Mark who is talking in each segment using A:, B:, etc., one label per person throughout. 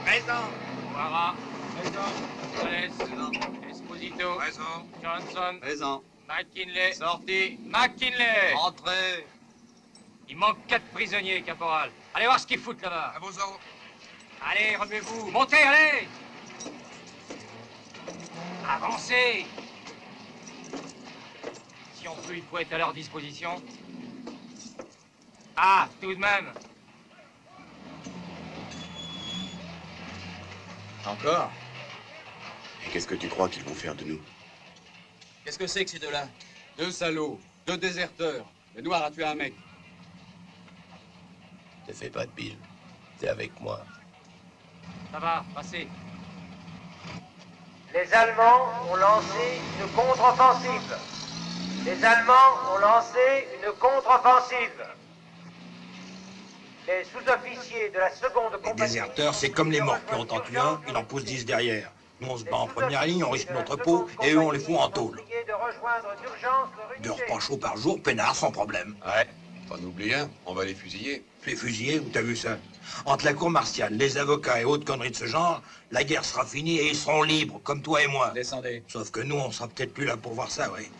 A: Présent. Ouara. Présent. Présent. Esposito.
B: Présent.
A: Johnson.
B: Présent.
A: McKinley.
B: Sorti.
A: McKinley.
B: Entrez.
A: Il manque 4 prisonniers, caporal. Allez voir ce qu'ils foutent là-bas.
B: À vos ordres.
A: Allez, remuez-vous. Montez, allez. Avancez. Si on peut, il faut être à leur disposition. Ah, tout de même.
C: Encore?
D: Et qu'est-ce que tu crois qu'ils vont faire de nous?
C: Qu'est-ce que c'est que ces deux-là?
B: 2 salauds, 2 déserteurs. Le noir a tué un mec.
D: Ne fais pas de bile. T'es avec moi.
A: Ça va, passez.
E: Les Allemands ont lancé une contre-offensive. Les Allemands ont lancé une contre-offensive. Les sous-officiers de la seconde compagnie...
F: Les déserteurs, c'est comme les morts qui ont en tué un, il en pousse 10 derrière. Nous, on se bat en première ligne, on risque notre peau, et eux, on les fout en tôle. 2 repas chauds par jour, peinard, sans problème.
D: Ouais. T'en oublies un, on va les fusiller.
F: Les fusillés, où t'as vu ça? Entre la cour martiale, les avocats et autres conneries de ce genre, la guerre sera finie et ils seront libres, comme toi et moi.
C: Descendez.
F: Sauf que nous, on sera peut-être plus là pour voir ça, oui.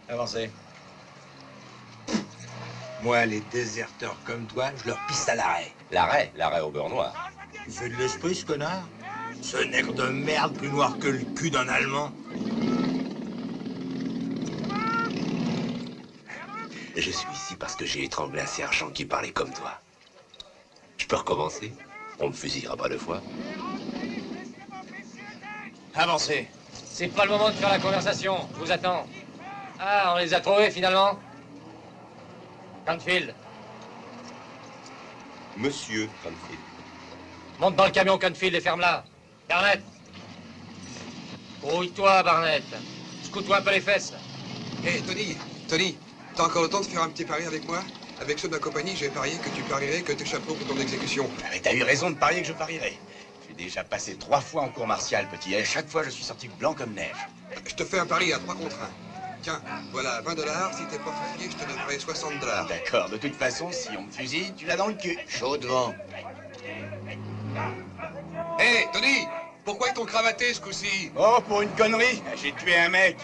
C: Avancez.
F: Moi, les déserteurs comme toi, je leur pisse à l'arrêt.
D: L'arrêt au beurre noir.
F: Il fait de l'esprit, ce connard? Ce nègre de merde plus noir que le cul d'un Allemand.
D: Je suis ici parce que j'ai étranglé un sergent qui parlait comme toi. Je peux recommencer? On me fusillera pas 2 fois.
C: Avancez.
A: C'est pas le moment de faire la conversation. Je vous attends. Ah, on les a trouvés finalement. Canfield.
D: Monsieur Cranfield.
A: Monte dans le camion, Canfield, et ferme-la. Barnett. Brouille-toi, Barnett. Secoue-toi un peu les fesses.
G: Hé, Tony, t'as encore le temps de faire un petit pari avec moi? Avec ceux de ma compagnie, j'ai parié que tu parierais que t'échapperas pour ton exécution.
C: Mais t'as eu raison de parier que je parierais. J'ai déjà passé 3 fois en cour martiale, petit, et chaque fois je suis sorti blanc comme neige.
G: Je te fais un pari à 3 contre 1. Tiens, voilà, $20. Si t'es pas fusillé, je te donnerai $60.
C: D'accord, de toute façon, si on me fusille, tu l'as dans le cul. Chaud devant.
G: Hé, Tony, Pourquoi ils t'ont cravaté ce coup-ci?
C: Oh, pour une connerie. J'ai tué un mec.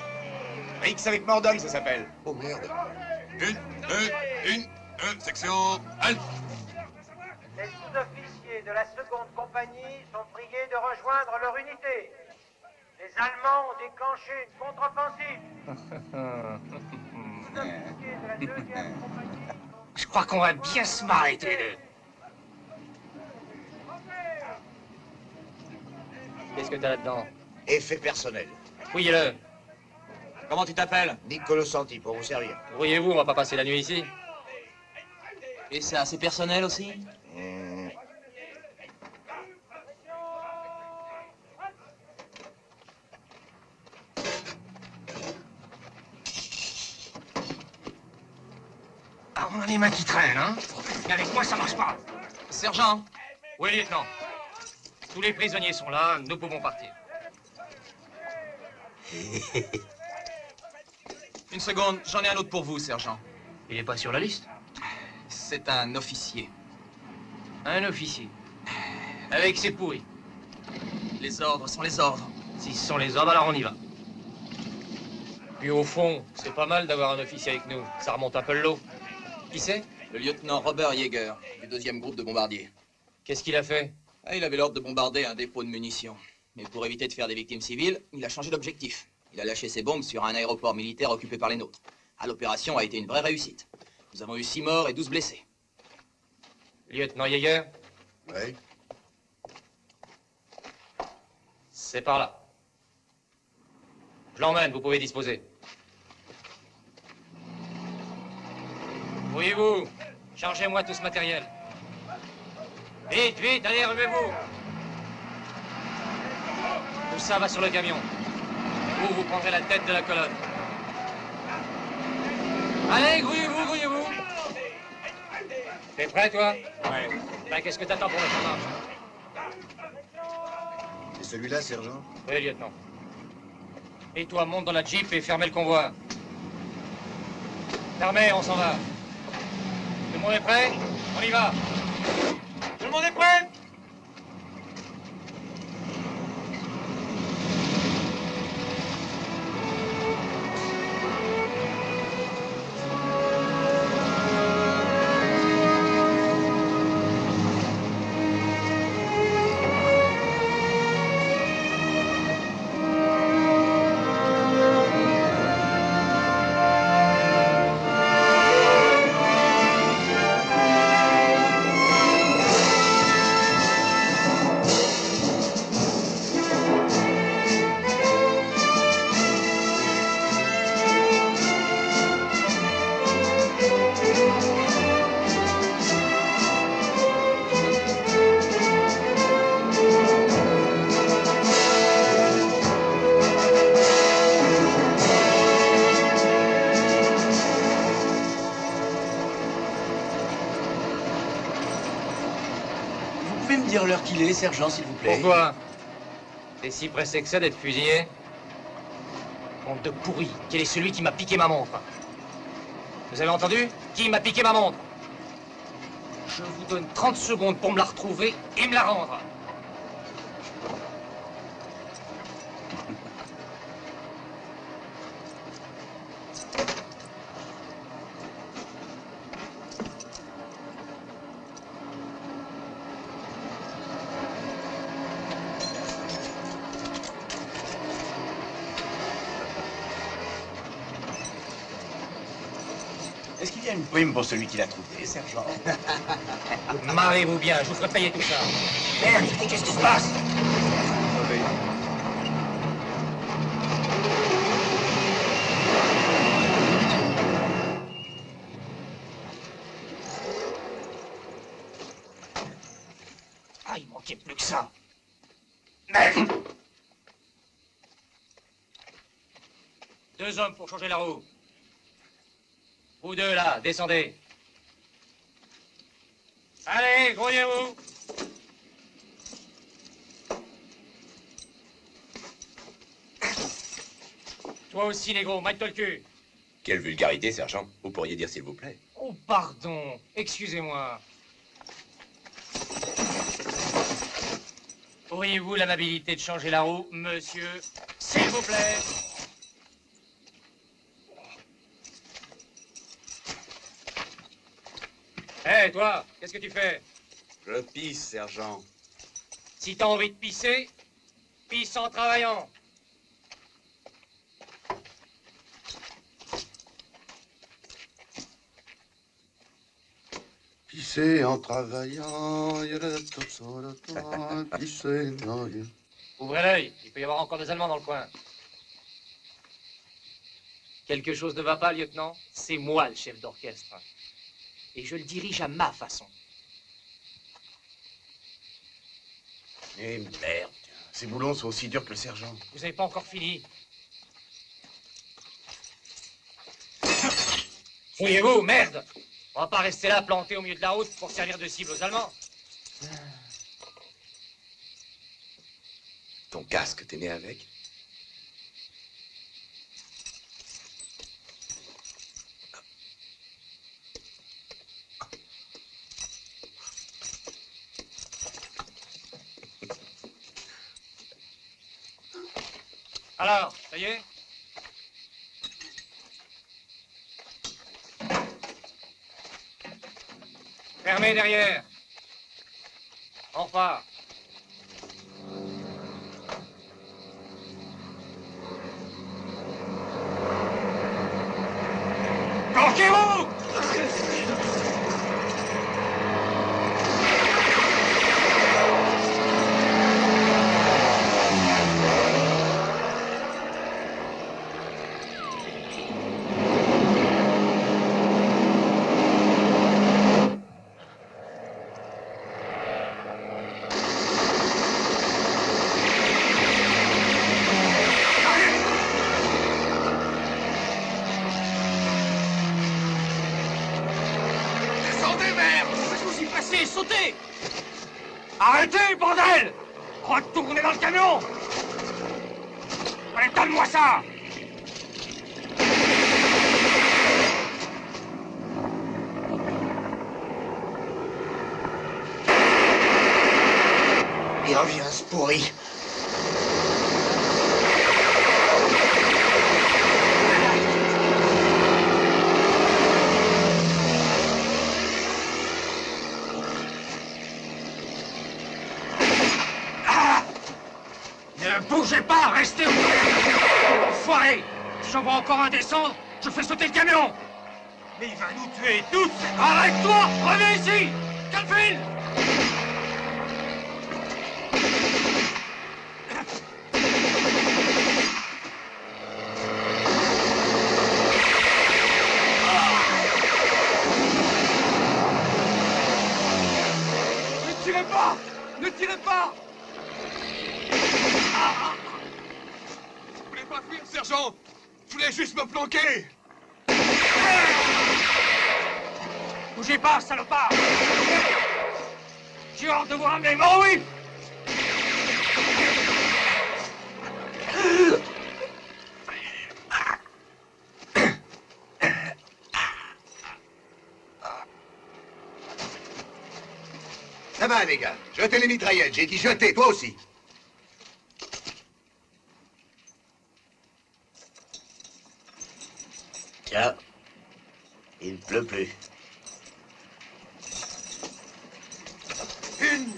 C: Rix avec Mordon, ça s'appelle.
G: Oh merde.
B: Une, section, halte.
E: Les sous-officiers de la seconde compagnie sont priés de rejoindre leur unité. Les Allemands ont déclenché une contre-offensive. Les sous-officiers de la deuxième compagnie sont...
A: Je crois qu'on va bien se marrer tous les deux. Qu'est-ce que t'as là-dedans?
H: Effet personnel.
A: Fouillez-le.
B: Comment tu t'appelles?
H: Niccolo Santi, pour vous servir.
A: Brouillez-vous, on va pas passer la nuit ici.
I: Et c'est assez personnel aussi?
A: Ah, on a les mains qui traînent, hein? Mais avec moi, ça marche pas.
I: Sergent?
A: Oui, lieutenant. Tous les prisonniers sont là, nous pouvons partir.
I: Une seconde, j'en ai un autre pour vous, sergent.
A: Il est pas sur la liste?
I: C'est un officier.
A: Un officier. Avec ses pourris.
I: Les ordres sont les ordres.
A: Si ce sont les hommes, alors on y va. Puis au fond, c'est pas mal d'avoir un officier avec nous. Ça remonte un peu le lot. Qui c'est?
I: Le lieutenant Robert Yeager, du 2e groupe de bombardiers.
A: Qu'est-ce qu'il a fait?
I: Il avait l'ordre de bombarder un dépôt de munitions. Mais pour éviter de faire des victimes civiles, il a changé d'objectif. Il a lâché ses bombes sur un aéroport militaire occupé par les nôtres. L'opération a été une vraie réussite. Nous avons eu 6 morts et 12 blessés.
A: Lieutenant Yeager?
H: Oui.
A: C'est par là. Je l'emmène, vous pouvez disposer. Voyez-vous, chargez-moi tout ce matériel. Vite, vite, allez, relevez-vous. Tout ça va sur le camion. Vous prendrez la tête de la colonne. Allez, grouillez-vous, grouillez-vous. T'es prêt, toi? Ouais. Ben, qu'est-ce que t'attends pour mettre en marche?
H: C'est celui-là, sergent?
A: Oui, lieutenant. Et toi, monte dans la Jeep et fermez le convoi. Fermez, on s'en va. Tout le monde est prêt? On y va. Tout le monde est prêt?
I: L'heure qu'il est, sergent, s'il vous plaît.
A: Pourquoi? T'es si pressé que ça d'être fusillé? Honte de pourri, quel est celui qui m'a piqué ma montre? Vous avez entendu? Qui m'a piqué ma montre? Je vous donne 30 secondes pour me la retrouver et me la rendre.
C: Est-ce qu'il y a une prime pour celui qui l'a trouvé, sergent?
A: Marrez-vous bien, je vous ferai payer tout ça. Merde, qu'est-ce qui se passe? Ah, il manquait plus que ça. Merde! 2 hommes pour changer la roue. Vous deux, là, descendez. Allez, grouillez-vous. Toi aussi, négro, mate-toi le cul.
D: Quelle vulgarité, sergent. Vous pourriez dire s'il vous plaît.
A: Oh, pardon. Excusez-moi. Auriez-vous l'amabilité de changer la roue, monsieur? S'il vous plaît. Hé, toi, qu'est-ce que tu fais?
B: Je pisse, sergent.
A: Si t'as envie de pisser, pisse en travaillant.
J: Pisser en travaillant, pisser non.
A: Ouvrez l'œil, il peut y avoir encore des Allemands dans le coin. Quelque chose ne va pas, lieutenant? C'est moi le chef d'orchestre. Et je le dirige à ma façon.
C: Eh merde, ces boulons sont aussi durs que le sergent.
A: Vous n'avez pas encore fini. Fouillez-vous, merde! On va pas rester là, planté au milieu de la route pour servir de cible aux Allemands.
D: Ton casque, t'es né avec?
A: Alors, ça y est? Fermez derrière. Enfin. Planquez-vous! Sautez! Arrêtez, bordel! Retournez dans le camion! Allez, donne-moi ça!
H: Il revient, ce pourri.
A: Ne bougez pas, restez où vous êtes. Enfoiré! Si j'en vois encore un descendre, je fais sauter le camion! Mais il va nous tuer tous! Arrête-toi! Reviens ici! Calfil!
G: Ne tirez pas! Ne tirez pas! Je voulais pas fuir, sergent! Je voulais juste me planquer!
A: Bougez pas, salopard! J'ai hâte de vous ramener, oh oui!
H: Ça va, les gars. Jetez les mitraillettes. J'ai dit jeter, toi aussi.
C: Tiens, il ne pleut plus.
H: Une,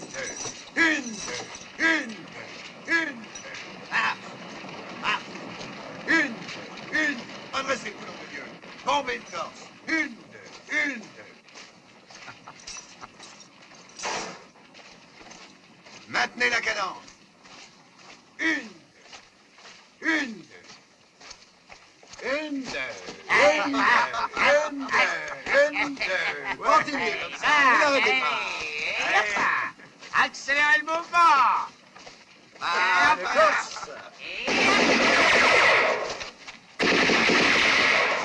H: ah, ah, une, redressez-vous, nom de Dieu. Tombez de force. Une. Maintenez la cadence. Une. Continuez comme ça. Vous n'arrêtez pas.
E: Accélérez le mouvement.
H: Ah, le gosse.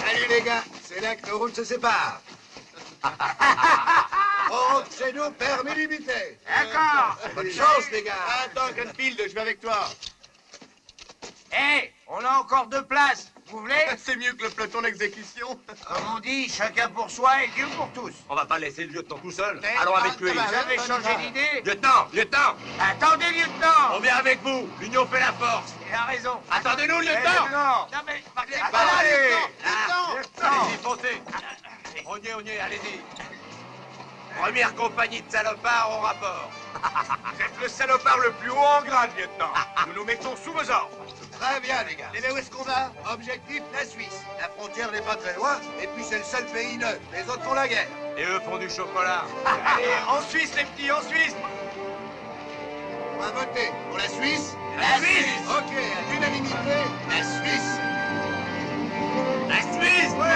H: Salut les gars, c'est là que nos routes se séparent. On rentre chez nous, permis limité.
E: D'accord.
H: Bonne chance les gars. Attends, Canfield, je vais avec toi.
E: Hé, on a encore 2 places.
H: vous voulez?
C: C'est mieux que le peloton d'exécution.
H: Comme on dit, chacun pour soi et Dieu pour tous.
D: On va pas laisser le lieutenant tout seul.
H: Mais
D: Allons avec lui.
H: Vous avez changé d'idée?
D: Lieutenant, lieutenant,
H: Attendez, lieutenant!
D: on vient avec vous. L'union fait la force.
H: Il a raison.
D: Attendez-nous, lieutenant.
H: Non, mais partez pas là,
C: Allez,
H: lieutenant!
D: Allez-y, foncez. Ognez, allez-y. Première compagnie de salopards au rapport.
C: Vous êtes le salopard le plus haut en grade, lieutenant. Nous nous mettons sous vos ordres.
H: Très bien, les gars. Et où est-ce qu'on va? Objectif, la Suisse. La frontière n'est pas très loin, et puis c'est le seul pays neutre. Les autres font la guerre.
D: Et eux font du chocolat.
C: Allez, en Suisse, les petits, en Suisse.
H: On va voter pour la Suisse.
C: La Suisse.
H: Ok, à l'unanimité, la Suisse.
D: La Suisse.
C: Voilà.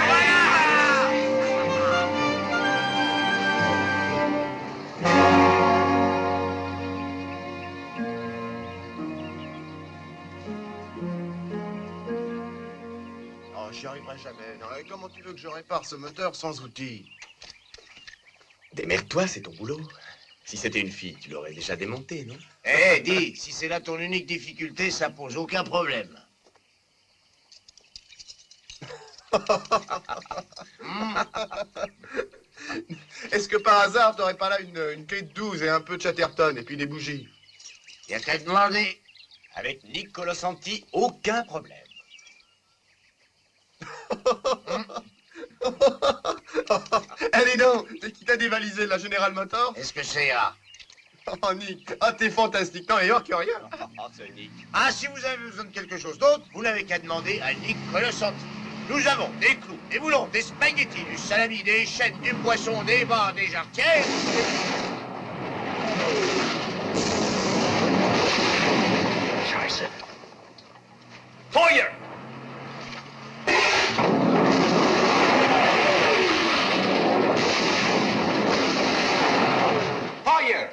J: Oh, j'y arriverai jamais. Non, et comment tu veux que je répare ce moteur sans outils?
D: Démerde-toi, c'est ton boulot. Si c'était une fille, tu l'aurais déjà démonté, non?
H: Eh, dis, si c'est là ton unique difficulté, ça pose aucun problème.
J: Est-ce que par hasard, t'aurais pas là une clé de 12 et un peu de Chatterton et puis des bougies?
H: Y a qu'à demander.
D: Avec Niccolo Santi, aucun problème.
J: Allez donc, c'est qui t'a dévalisé, la General Motors?
H: Est-ce que c'est A?
J: Oh, Nick, ah, t'es fantastique. Non, et or que rien.
D: Oh, ce Nick.
H: Ah, si vous avez besoin de quelque chose d'autre, vous n'avez qu'à demander à Nick Colosanti. Nous avons des clous, des boulons, des spaghettis, du salami, des chaînes, du poisson, des bars, des jarretières.
A: Scheiße. Feuer!
C: Fire.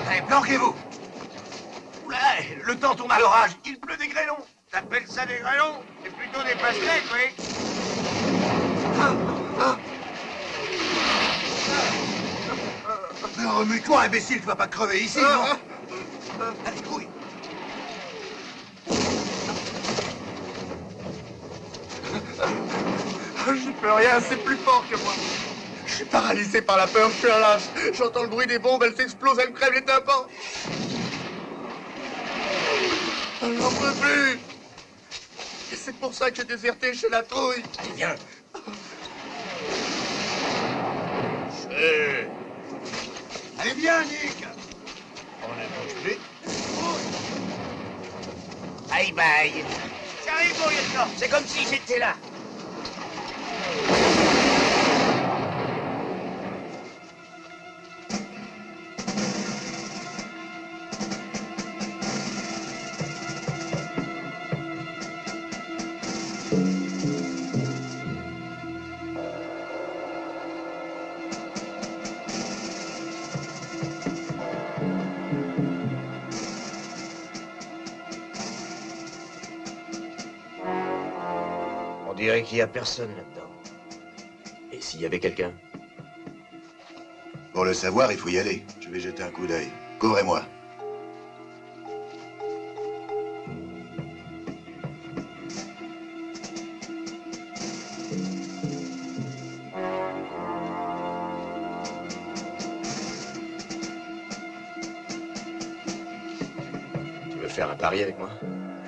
H: Allez, planquez-vous. Oula, le temps tourne à l'orage. Il pleut des grêlons. T'appelles ça des grêlons? C'est plutôt des pastèques, oui. Mais remue-toi, imbécile, tu vas pas crever ici, non? Allez, couille.
J: J'y peux rien, c'est plus fort que moi. Je suis paralysé par la peur, je suis un lâche. J'entends le bruit des bombes, elles s'explosent, elles me crèvent les tympans. J'en peux plus. Et c'est pour ça que j'ai déserté chez la trouille.
D: Allez, viens.
H: Allez, viens, Nick. On ne bouge plus. Bye bye. J'arrive, mon lieutenant. C'est comme si j'étais là. On dirait qu'il n'y a personne là-dedans.
D: Et s'il y avait quelqu'un?
H: Pour le savoir, il faut y aller. Je vais jeter un coup d'œil. Couvrez-moi.
D: Tu veux faire un pari avec moi?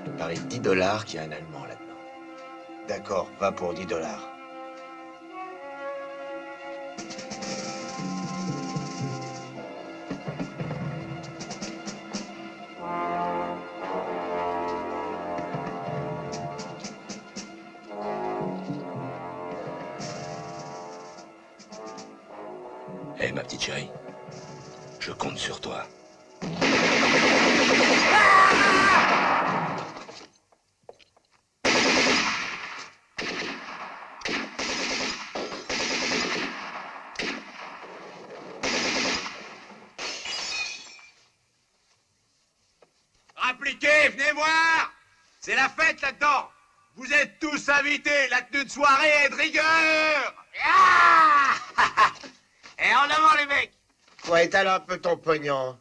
D: Je te parie $10 qu'il y a un Allemand là-dedans.
H: D'accord, va pour $10.
D: Eh, ma petite chérie, je compte sur toi.
C: Appliquez, venez voir. C'est la fête là-dedans. Vous êtes tous invités. La tenue de soirée est de rigueur.
H: Et en avant, les mecs. Quoi, étale un peu ton pognon.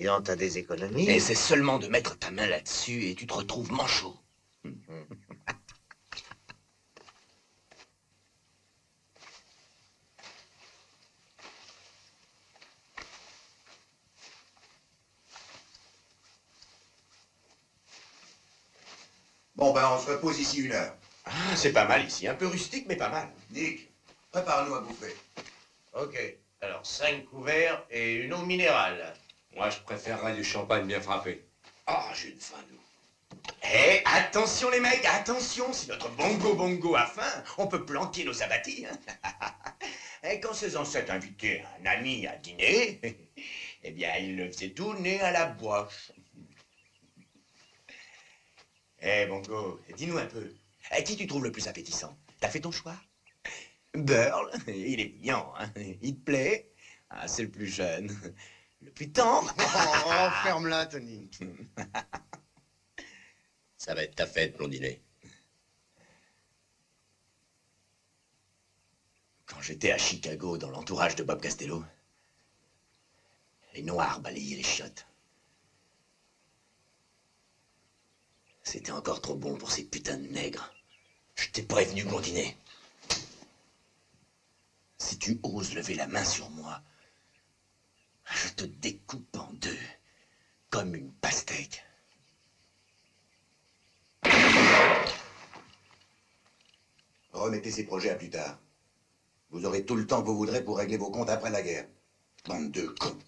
H: Et on t'a des économies.
D: Et c'est seulement de mettre ta main là-dessus et tu te retrouves manchot.
J: Bon, ben, on se repose ici 1 heure.
D: Ah, c'est pas mal ici. Un peu rustique, mais pas mal.
J: Nick, prépare-nous à bouffer.
H: Ok. Alors, 5 couverts et une eau minérale.
D: Moi, je préférerais du champagne bien frappé. Ah, j'ai une faim, nous. Eh, attention les mecs, attention. Si notre bongo a faim, on peut planquer nos abattis. Hein. Et quand ses ancêtres invitaient un ami à dîner, eh bien, ils le faisaient tout nez à la boîche. Eh, Bongo, dis-nous un peu. Qui tu trouves le plus appétissant? T'as fait ton choix? Burl, il est mignon, hein. Il te plaît? Ah, c'est le plus jeune. Le plus tendre.
J: Oh, ferme-la, Tony.
D: Ça va être ta fête, blondinet. Quand j'étais à Chicago, dans l'entourage de Bob Costello, les Noirs balayaient les chiottes. C'était encore trop bon pour ces putains de nègres. Je t'ai prévenu, blondinet. Si tu oses lever la main sur moi, je te découpe en 2, comme une pastèque.
J: Remettez ces projets à plus tard. Vous aurez tout le temps que vous voudrez pour régler vos comptes après la guerre. Bande de cons.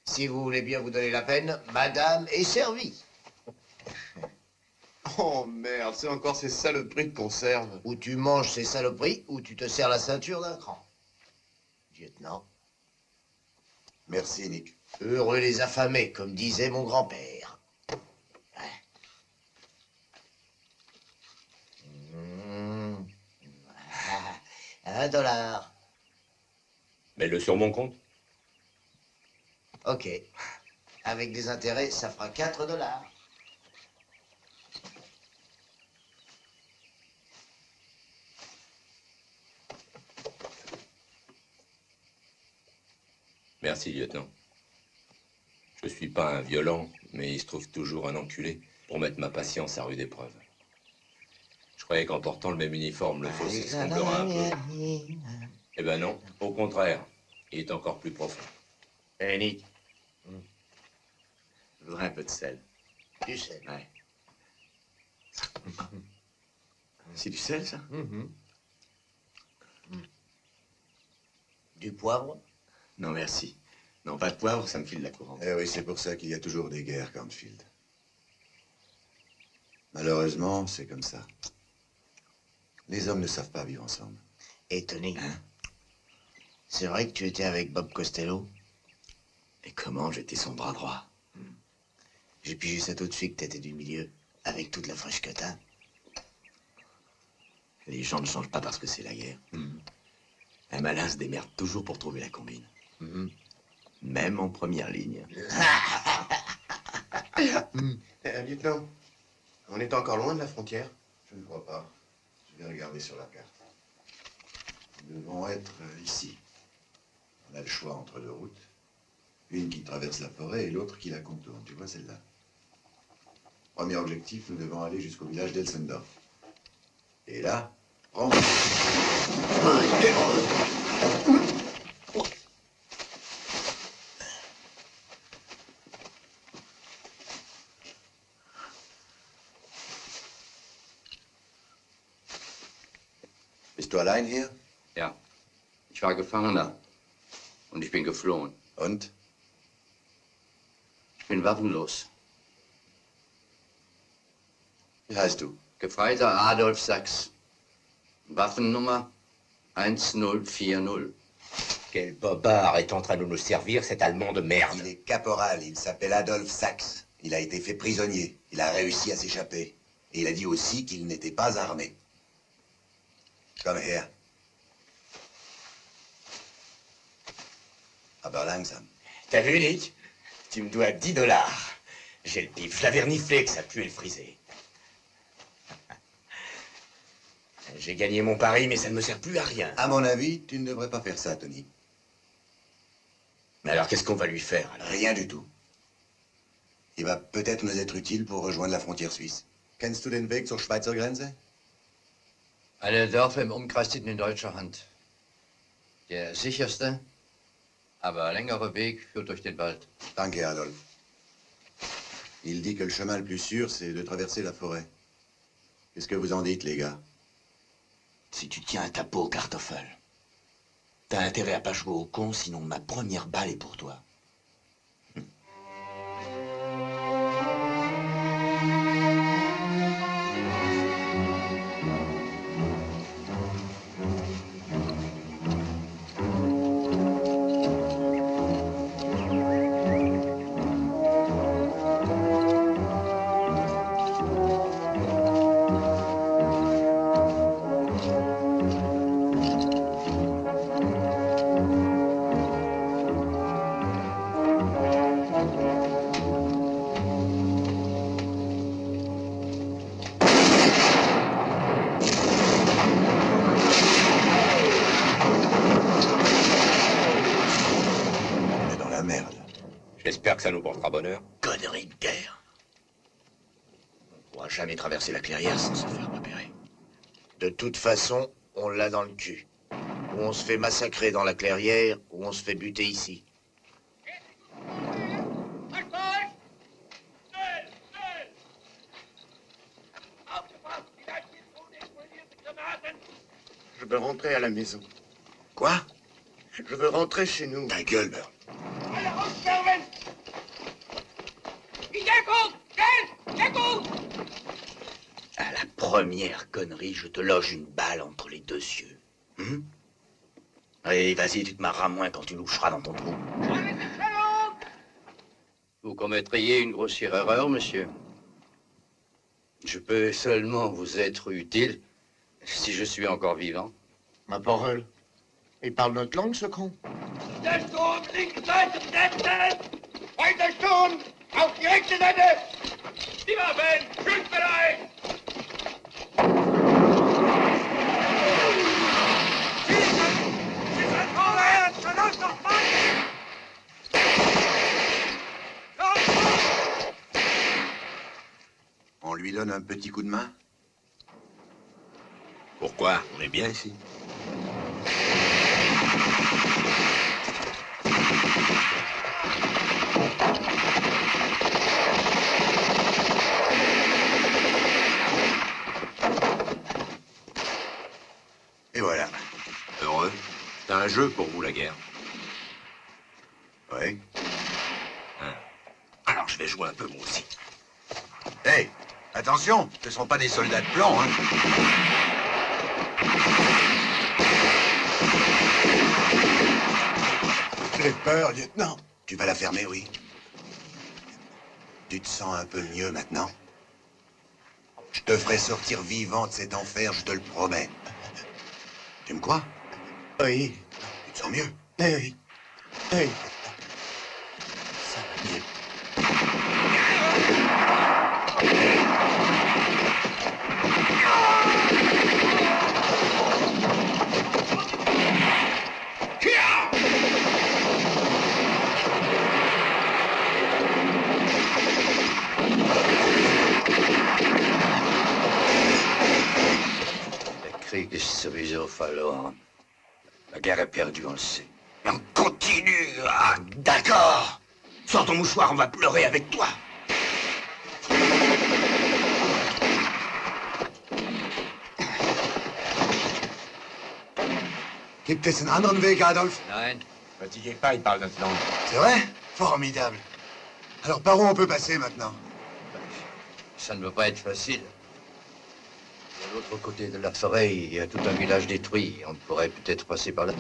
H: Si vous voulez bien vous donner la peine, madame est servie.
J: Oh merde, c'est encore ces saloperies de conserve.
H: Ou tu manges ces saloperies, ou tu te serres la ceinture d'un cran. Lieutenant.
J: Merci, Nick.
H: Heureux les affamés, comme disait mon grand-père. $1.
D: Mets-le sur mon compte.
H: Ok. Avec des intérêts, ça fera $4.
D: Merci, lieutenant. Je suis pas un violent, mais il se trouve toujours un enculé pour mettre ma patience à rude épreuve. Je croyais qu'en portant le même uniforme, le fossé se comblerait un peu. Eh ben non, au contraire, il est encore plus profond. Eh, Nick. Je voudrais un peu de sel.
H: Du sel.
D: Ouais. C'est du sel, ça?
H: Du poivre?
D: Non, merci. Non, pas de poivre, ça me file la courante.
J: Eh oui, c'est pour ça qu'il y a toujours des guerres, Cornfield. Malheureusement, c'est comme ça. Les hommes ne savent pas vivre ensemble.
H: Et Tony, c'est vrai que tu étais avec Bob Costello?
D: Et comment j'étais son bras droit?
H: J'ai pigé ça tout de suite que t'étais du milieu, avec toute la fraîche que t'as.
D: Les gens ne changent pas parce que c'est la guerre. Un malin se démerde toujours pour trouver la combine. Même en première ligne.
J: Lieutenant, on est encore loin de la frontière? Je ne crois pas. Je vais regarder sur la carte. Nous devons être ici. On a le choix entre 2 routes. Une qui traverse la forêt et l'autre qui la contourne. Tu vois celle-là? Premier objectif, nous devons aller jusqu'au village d'Elsendorf. Et là, prends... Bist du allein hier?
B: Ja. Ich war Gefangener. Und ich bin geflohen.
J: Und?
B: Ich bin waffenlos.
J: Wie heißt du?
B: Gefreiter Adolf Sachs. Waffennummer 1040.
D: Quel bobard est en train de nous servir, cet Allemand de merde?
J: Il est caporal, il s'appelle Adolf Sachs. Il a été fait prisonnier. Il a réussi à s'échapper. Et il a dit aussi qu'il n'était pas armé. Komm her. Aber langsam.
D: T'as vu, Nick? Tu me dois $10. J'ai le pif, je l'avais reniflé que ça puait le friser. J'ai gagné mon pari, mais ça ne me sert plus à rien.
J: À mon avis, tu ne devrais pas faire ça, Tony.
H: Mais alors, qu'est-ce qu'on va lui faire, alors?
J: Rien du tout. Il va peut-être nous être utile pour rejoindre la frontière suisse. Kennst du den Weg zur Schweizer Grenze?
B: Alle Dörfer im Umkreis sind in deutscher Hand. Der sicherste, aber längere Weg führt durch den Wald.
J: Danke, Adolf. Il dit que le chemin le plus sûr, c'est de traverser la forêt. Qu'est-ce que vous en dites, les gars?
H: Si tu tiens à ta peau, Kartoffel, t'as intérêt à pas jouer au con, sinon ma première balle est pour toi.
D: J'espère que ça nous portera bonheur.
H: Connerie de guerre. On ne pourra jamais traverser la clairière sans se faire repérer. De toute façon, on l'a dans le cul. Ou on se fait massacrer dans la clairière, ou on se fait buter ici.
J: Je veux rentrer à la maison.
H: Quoi?
J: Je veux rentrer chez nous.
H: Ta gueule, Burl. À la première connerie, je te loge une balle entre les deux yeux. Allez, vas-y, tu te marreras moins quand tu loucheras dans ton trou.
B: Vous commettriez une grossière erreur, monsieur. Je peux seulement vous être utile si je suis encore vivant.
J: Ma parole. Il parle notre langue, ce con.
C: Der Sturm, linke Seite besetzen! Weiter Sturm! Auf die rechte Seite! Die Waffen! Schussbereit! Schießen! Schießen vorwärts! Verlass noch Mann!
J: On lui donne un petit coup de main?
F: Pourquoi? On est bien ici.
J: Et voilà.
F: Heureux. C'est un jeu pour vous, la guerre.
J: Oui.
F: Alors, je vais jouer un peu, moi aussi.
J: Hey, attention, ce ne sont pas des soldats de plomb, hein. J'ai peur, lieutenant. Tu vas la fermer, oui. Tu te sens un peu mieux maintenant? Je te ferai sortir vivant de cet enfer, je te le promets. Tu me crois? Oui. Tu te sens mieux? Oui. Oui. Ça va mieux.
B: Der Krieg ist sowieso verloren. La guerre est perdue, on le sait.
H: Mais on continue. Ah, d'accord. Sors ton mouchoir, on va pleurer avec toi.
J: Gibt es einen anderen Weg, Adolf?
B: Nein.
C: Fatiguez pas, il parle notre langue.
J: C'est vrai? Formidable. Alors par où on peut passer maintenant?
B: Ça ne va pas être facile. De l'autre côté de la forêt, il y a tout un village détruit. On pourrait peut-être passer par là.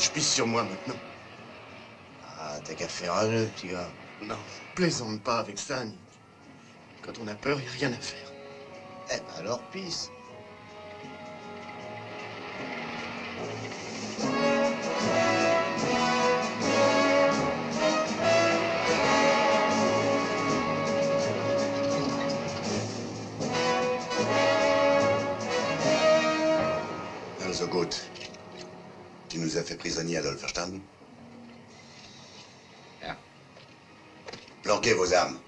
J: je pisse sur moi maintenant.
H: Ah, t'as qu'à faire un nœud, petit gars.
J: Non, plaisante pas avec ça, Nick. Quand on a peur, y a rien à faire.
H: Eh ben alors, pisse.
J: Also gut. Tu nous as fait prisonniers, Adolf, verstanden?
B: Ja.
J: Planquez vos armes.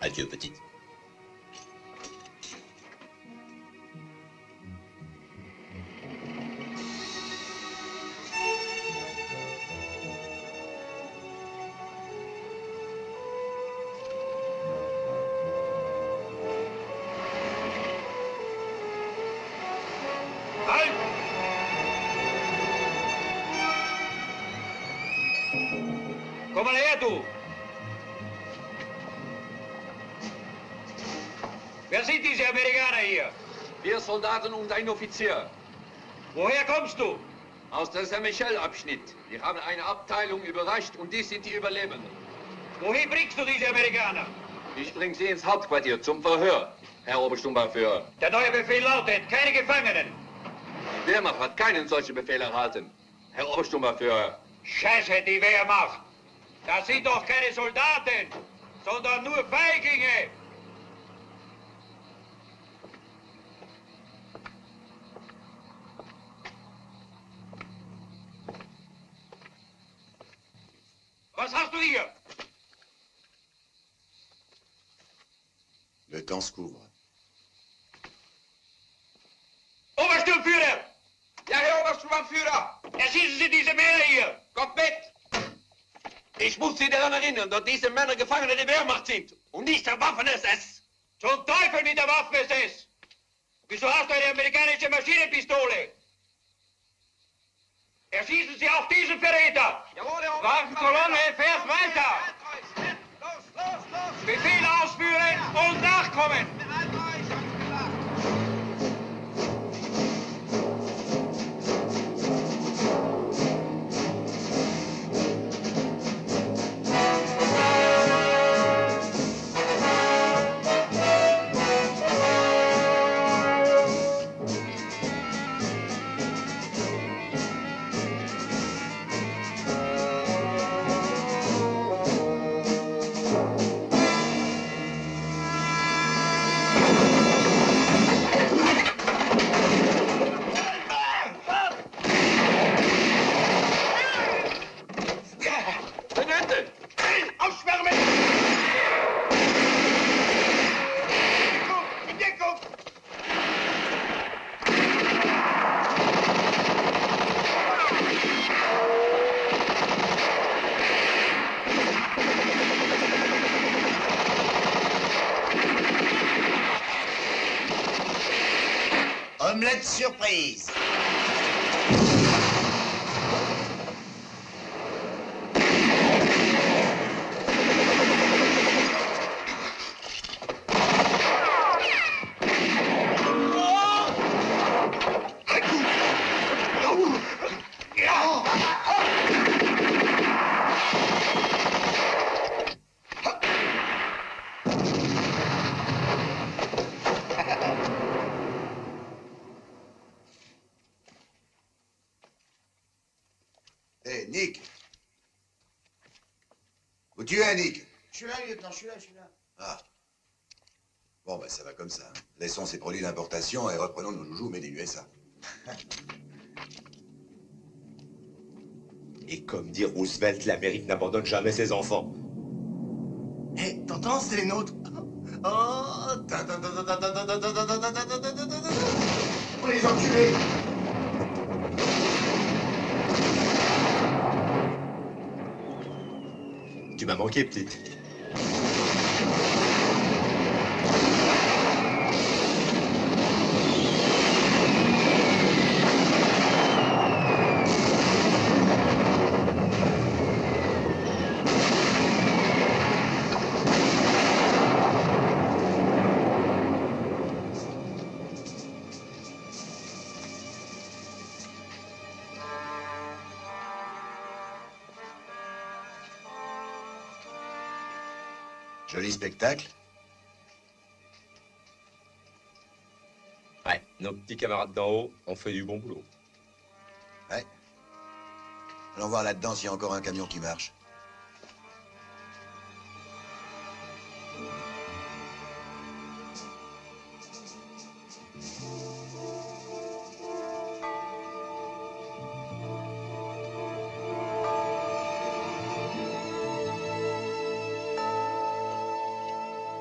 D: Adieu, petite.
C: Komm mal her, du! Wer sind diese Amerikaner hier?
K: Wir Soldaten und ein Offizier.
C: Woher kommst du?
K: Aus der Saint-Michel-Abschnitt. Wir haben eine Abteilung überrascht und dies sind die Überlebenden.
C: Wohin bringst du diese Amerikaner?
K: Ich bringe sie ins Hauptquartier zum Verhör, Herr Obersturmbannführer.
C: Der neue Befehl lautet, keine Gefangenen.
K: Die Wehrmacht hat keinen solchen Befehl erhalten, Herr Obersturmbannführer.
C: Scheiße, die Wehrmacht. Das sind doch keine Soldaten, sondern nur Feiglinge. Was hast du hier?
J: Le temps se couvre.
C: Obersturmführer!
K: Ja, Herr Obersturmbannführer!
C: Erschießen Sie diese Männer hier!
K: Kommt mit! Ich muss Sie daran erinnern, dass diese Männer Gefangene der Wehrmacht sind und nicht der Waffen-SS.
C: Zum Teufel mit der Waffen-SS! Wieso hast du eine amerikanische Maschinenpistole? Erschießen Sie auch diesen Verräter!
K: Jawohl, Herr
C: Waffenkolonne, fährt weiter! Befehl ausführen und nachkommen!
K: Tenente!
C: Aufschwärmen! In Deckung!
H: Omelette surprise.
J: Hé, Nick. Où tu es, Nick?
H: Je suis là, lieutenant, je suis là.
J: Ah. Bon, ben ça va comme ça. Laissons ces produits d'importation et reprenons nos joujoux made in USA.
D: Et comme dit Roosevelt, l'Amérique n'abandonne jamais ses enfants.
L: Hé, t'entends, c'est les nôtres. Oh,
J: On les enculés!
D: Tu m'as manqué, petite.
J: Joli spectacle.
D: Ouais, nos petits camarades d'en haut ont fait du bon boulot.
J: Ouais. Allons voir là-dedans s'il y a encore un camion qui marche.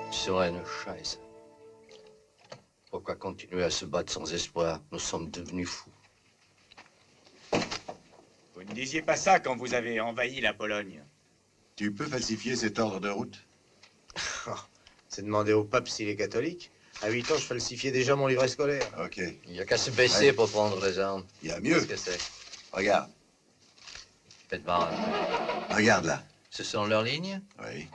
B: Sereine Scheiße. Pourquoi continuer à se battre sans espoir? Nous sommes devenus fous.
M: Vous ne disiez pas ça quand vous avez envahi la Pologne.
J: Tu peux falsifier cet ordre de route?
H: C'est demander au pape s'il est catholique. À 8 ans, je falsifiais déjà mon livret scolaire.
J: Ok.
B: Il n'y a qu'à se baisser pour prendre les armes.
J: Il y a mieux.
B: Qu'est-ce que c'est?
J: Regarde.
B: Faites voir.
J: Regarde là.
B: Ce sont leurs lignes?
J: Oui.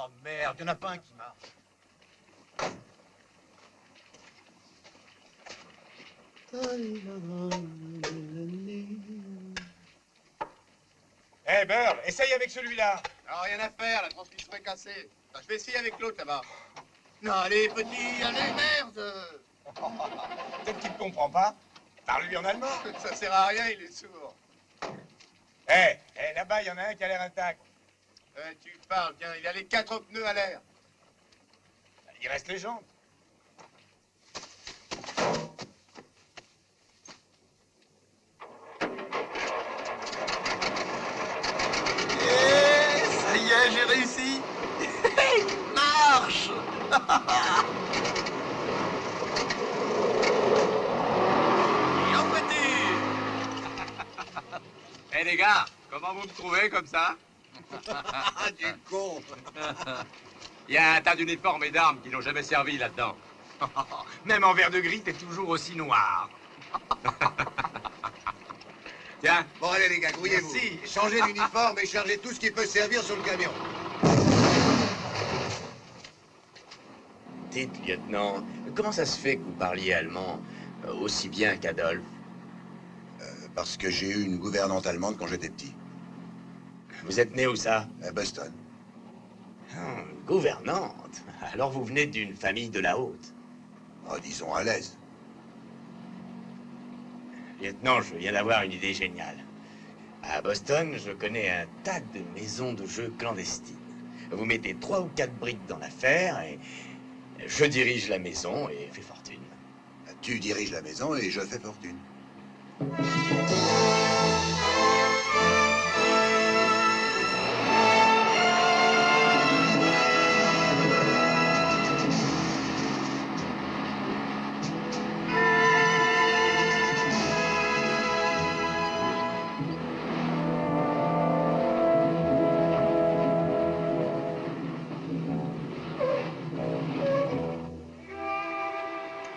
F: Oh merde, il n'y en a pas un qui marche.
M: Eh, Burl, essaye avec celui-là.
K: Non, rien à faire, la transmission est cassée. Enfin, je vais essayer avec l'autre là-bas. Non, allez, petit, allez, merde.
M: Peut-être qu'il ne comprend pas. Parle-lui en allemand.
K: Ça sert à rien, il est sourd.
M: Là-bas, il y en a un qui a l'air intact.
K: Tu parles, tiens, il a les 4 pneus à l'air.
M: Il reste les jambes.
L: Ça y est, j'ai réussi. Marche.
K: Et en voiture.
M: Eh les gars, comment vous me trouvez comme ça?
K: Du con.
M: Il y a un tas d'uniformes et d'armes qui n'ont jamais servi là-dedans. Même en vert de gris, t'es toujours aussi noir. Tiens.
K: Bon, allez, les gars, grouillez-vous.
M: Merci.
K: Changez l'uniforme et chargez tout ce qui peut servir sur le camion.
H: Dites, lieutenant, comment ça se fait que vous parliez allemand aussi bien qu'Adolphe?
J: Parce que j'ai eu une gouvernante allemande quand j'étais petit.
H: Vous êtes né où ça?
J: À Boston.
H: Gouvernante? Alors vous venez d'une famille de la haute?
J: Oh, disons à l'aise.
H: Lieutenant, je viens d'avoir une idée géniale. À Boston, je connais un tas de maisons de jeux clandestines. Vous mettez 3 ou 4 briques dans l'affaire et je dirige la maison et fais fortune.
J: Tu diriges la maison et je fais fortune.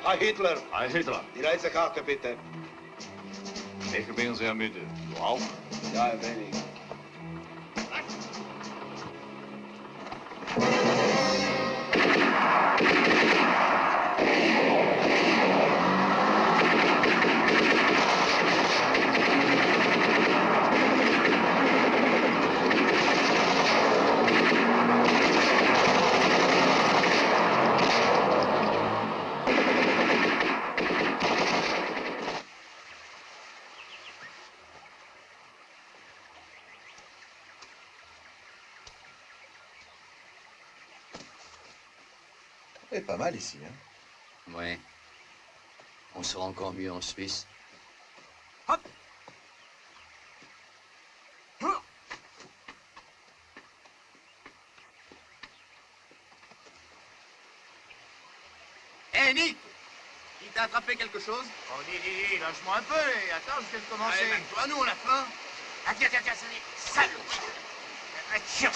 K: Hi Hitler. Hi Hitler. Die Reisekarte bitte.
C: Ich bin sehr müde. Du auch?
K: Ja, ein wenig.
J: C'est pas mal ici, hein?
B: Ouais. On sera encore mieux en Suisse.
L: Hop.
K: Hé, Nick! Il t'a attrapé quelque chose?
F: Oh, dis, lâche-moi un peu et attends, je viens de commencer.
K: Allez, même toi, nous, on a faim.
F: Ah, tiens, salaud! Tiens.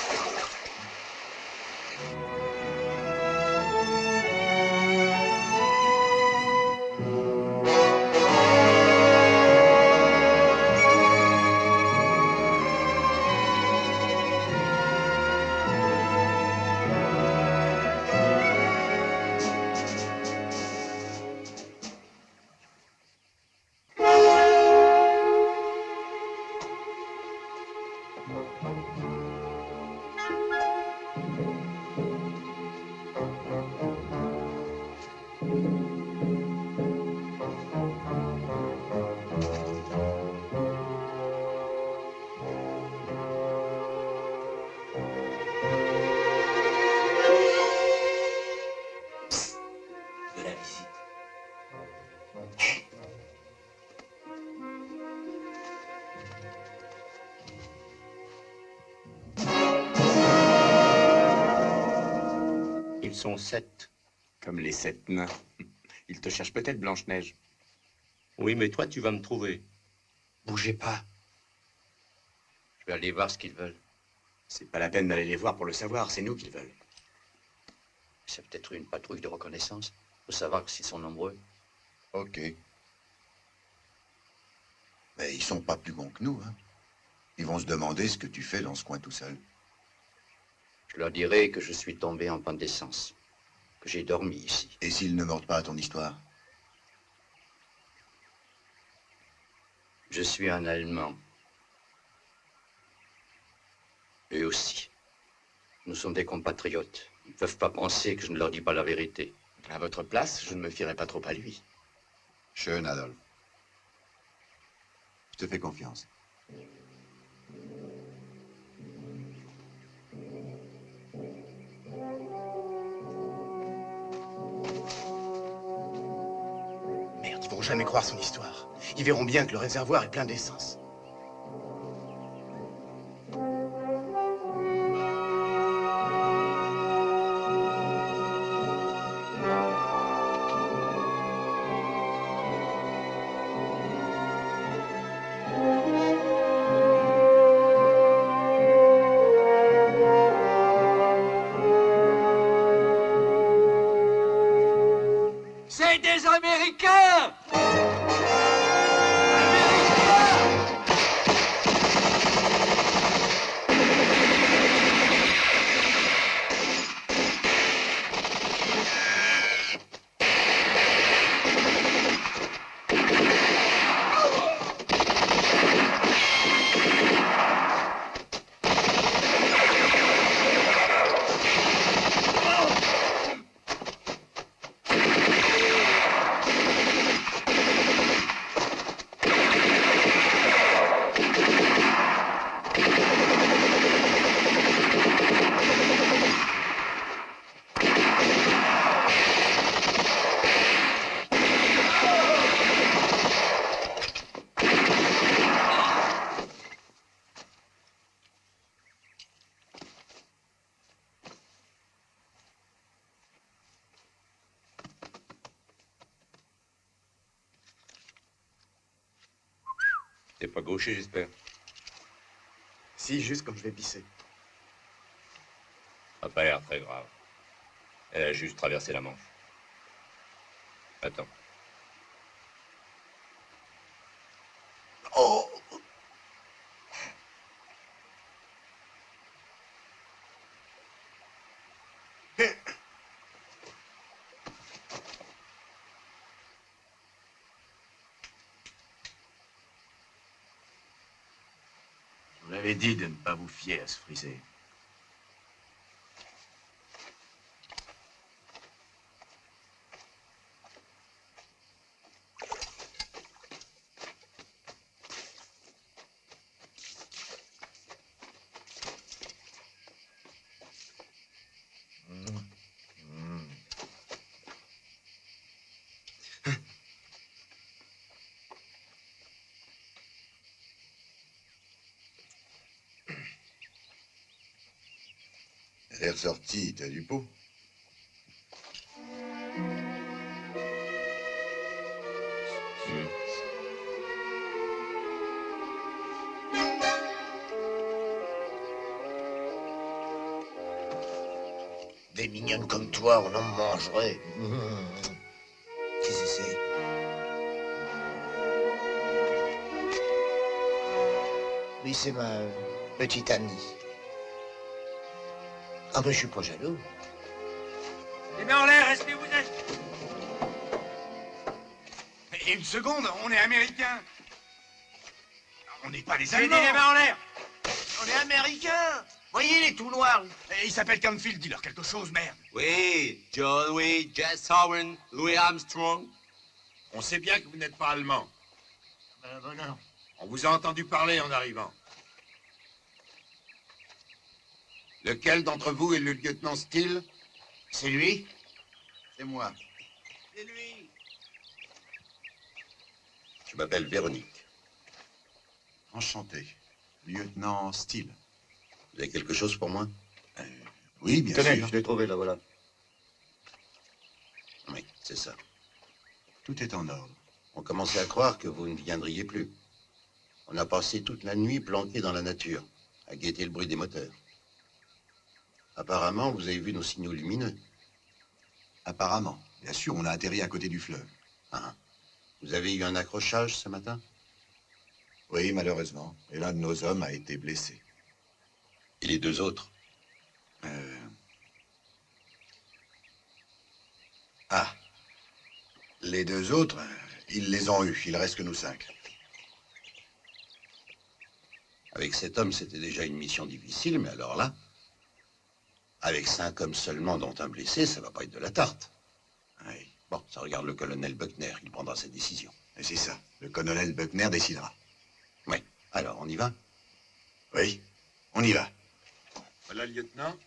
B: Ils sont 7.
M: Comme les 7 nains. Ils te cherchent peut-être, Blanche-Neige.
D: Oui, mais toi, tu vas me trouver.
B: Bougez pas. Je vais aller voir ce qu'ils veulent.
M: C'est pas la peine d'aller les voir pour le savoir, c'est nous qu'ils veulent.
B: C'est peut-être une patrouille de reconnaissance. Faut savoir s'ils sont nombreux.
J: Ok. Mais ils sont pas plus bons que nous, hein. Ils vont se demander ce que tu fais dans ce coin tout seul.
B: Je leur dirai que je suis tombé en panne d'essence. Que j'ai dormi ici.
J: Et s'ils ne mordent pas à ton histoire?
B: Je suis un Allemand. Eux aussi. Nous sommes des compatriotes. Ils ne peuvent pas penser que je ne leur dis pas la vérité.
M: À votre place, je ne me fierai pas trop à lui.
J: Schön, Adolf. Je te fais confiance.
M: Merde, ils vont jamais croire son histoire. Ils verront bien que le réservoir est plein d'essence.
C: C'est des Américains!
D: T'es pas gaucher, j'espère.
M: Si, juste quand je vais pisser.
D: Ça n'a pas l'air très grave. Elle a juste traversé la Manche. Attends.
M: Oh!
H: Je vous l'avais dit de ne pas vous fier à ce frisé.
J: Elle est ressortie, t'as du pot.
H: Des mignonnes comme toi, on en mangerait. Qu'est-ce que c'est? Oui, c'est ma petite amie. Ah ben, je suis pas jaloux.
C: Les mains en l'air, restez où vous êtes.
M: Et une seconde, on est américains. On n'est pas des
C: J'ai dit
M: Allemands.
C: les mains en l'air.
H: On est américains. Voyez les tout noirs.
M: Et il s'appelle Canfield, dis-leur quelque chose, merde.
K: Oui, Joe Louis, Jess Owen, Louis Armstrong. On sait bien que vous n'êtes pas allemand.
H: Ben non.
K: On vous a entendu parler en arrivant. Lequel d'entre vous est le lieutenant Steele?
H: C'est lui?
J: C'est moi.
K: C'est lui.
D: Je m'appelle Véronique.
J: Enchanté. Lieutenant Steele.
D: Vous avez quelque chose pour moi?
J: Oui, bien
H: Tenez,
J: sûr.
H: je l'ai trouvé, là, voilà.
J: C'est ça.
N: Tout est en ordre.
J: On commençait à croire que vous ne viendriez plus. On a passé toute la nuit planqué dans la nature, à guetter le bruit des moteurs. Apparemment, vous avez vu nos signaux lumineux.
N: Apparemment. Bien sûr, on a atterri à côté du fleuve.
J: Ah. Vous avez eu un accrochage ce matin?
N: Oui, malheureusement. Et l'un de nos hommes a été blessé.
J: Et les deux autres?
N: Ah. Les deux autres, ils les ont eus. Il reste que nous 5.
J: Avec cet homme, c'était déjà une mission difficile, mais alors là, avec 5 hommes seulement, dont un blessé, ça va pas être de la tarte.
N: Oui.
J: Bon, ça regarde le colonel Buckner, il prendra sa décision.
N: Et c'est ça, le colonel Buckner décidera.
J: Oui, alors on y va?
N: Oui, on y va.
J: Voilà, lieutenant.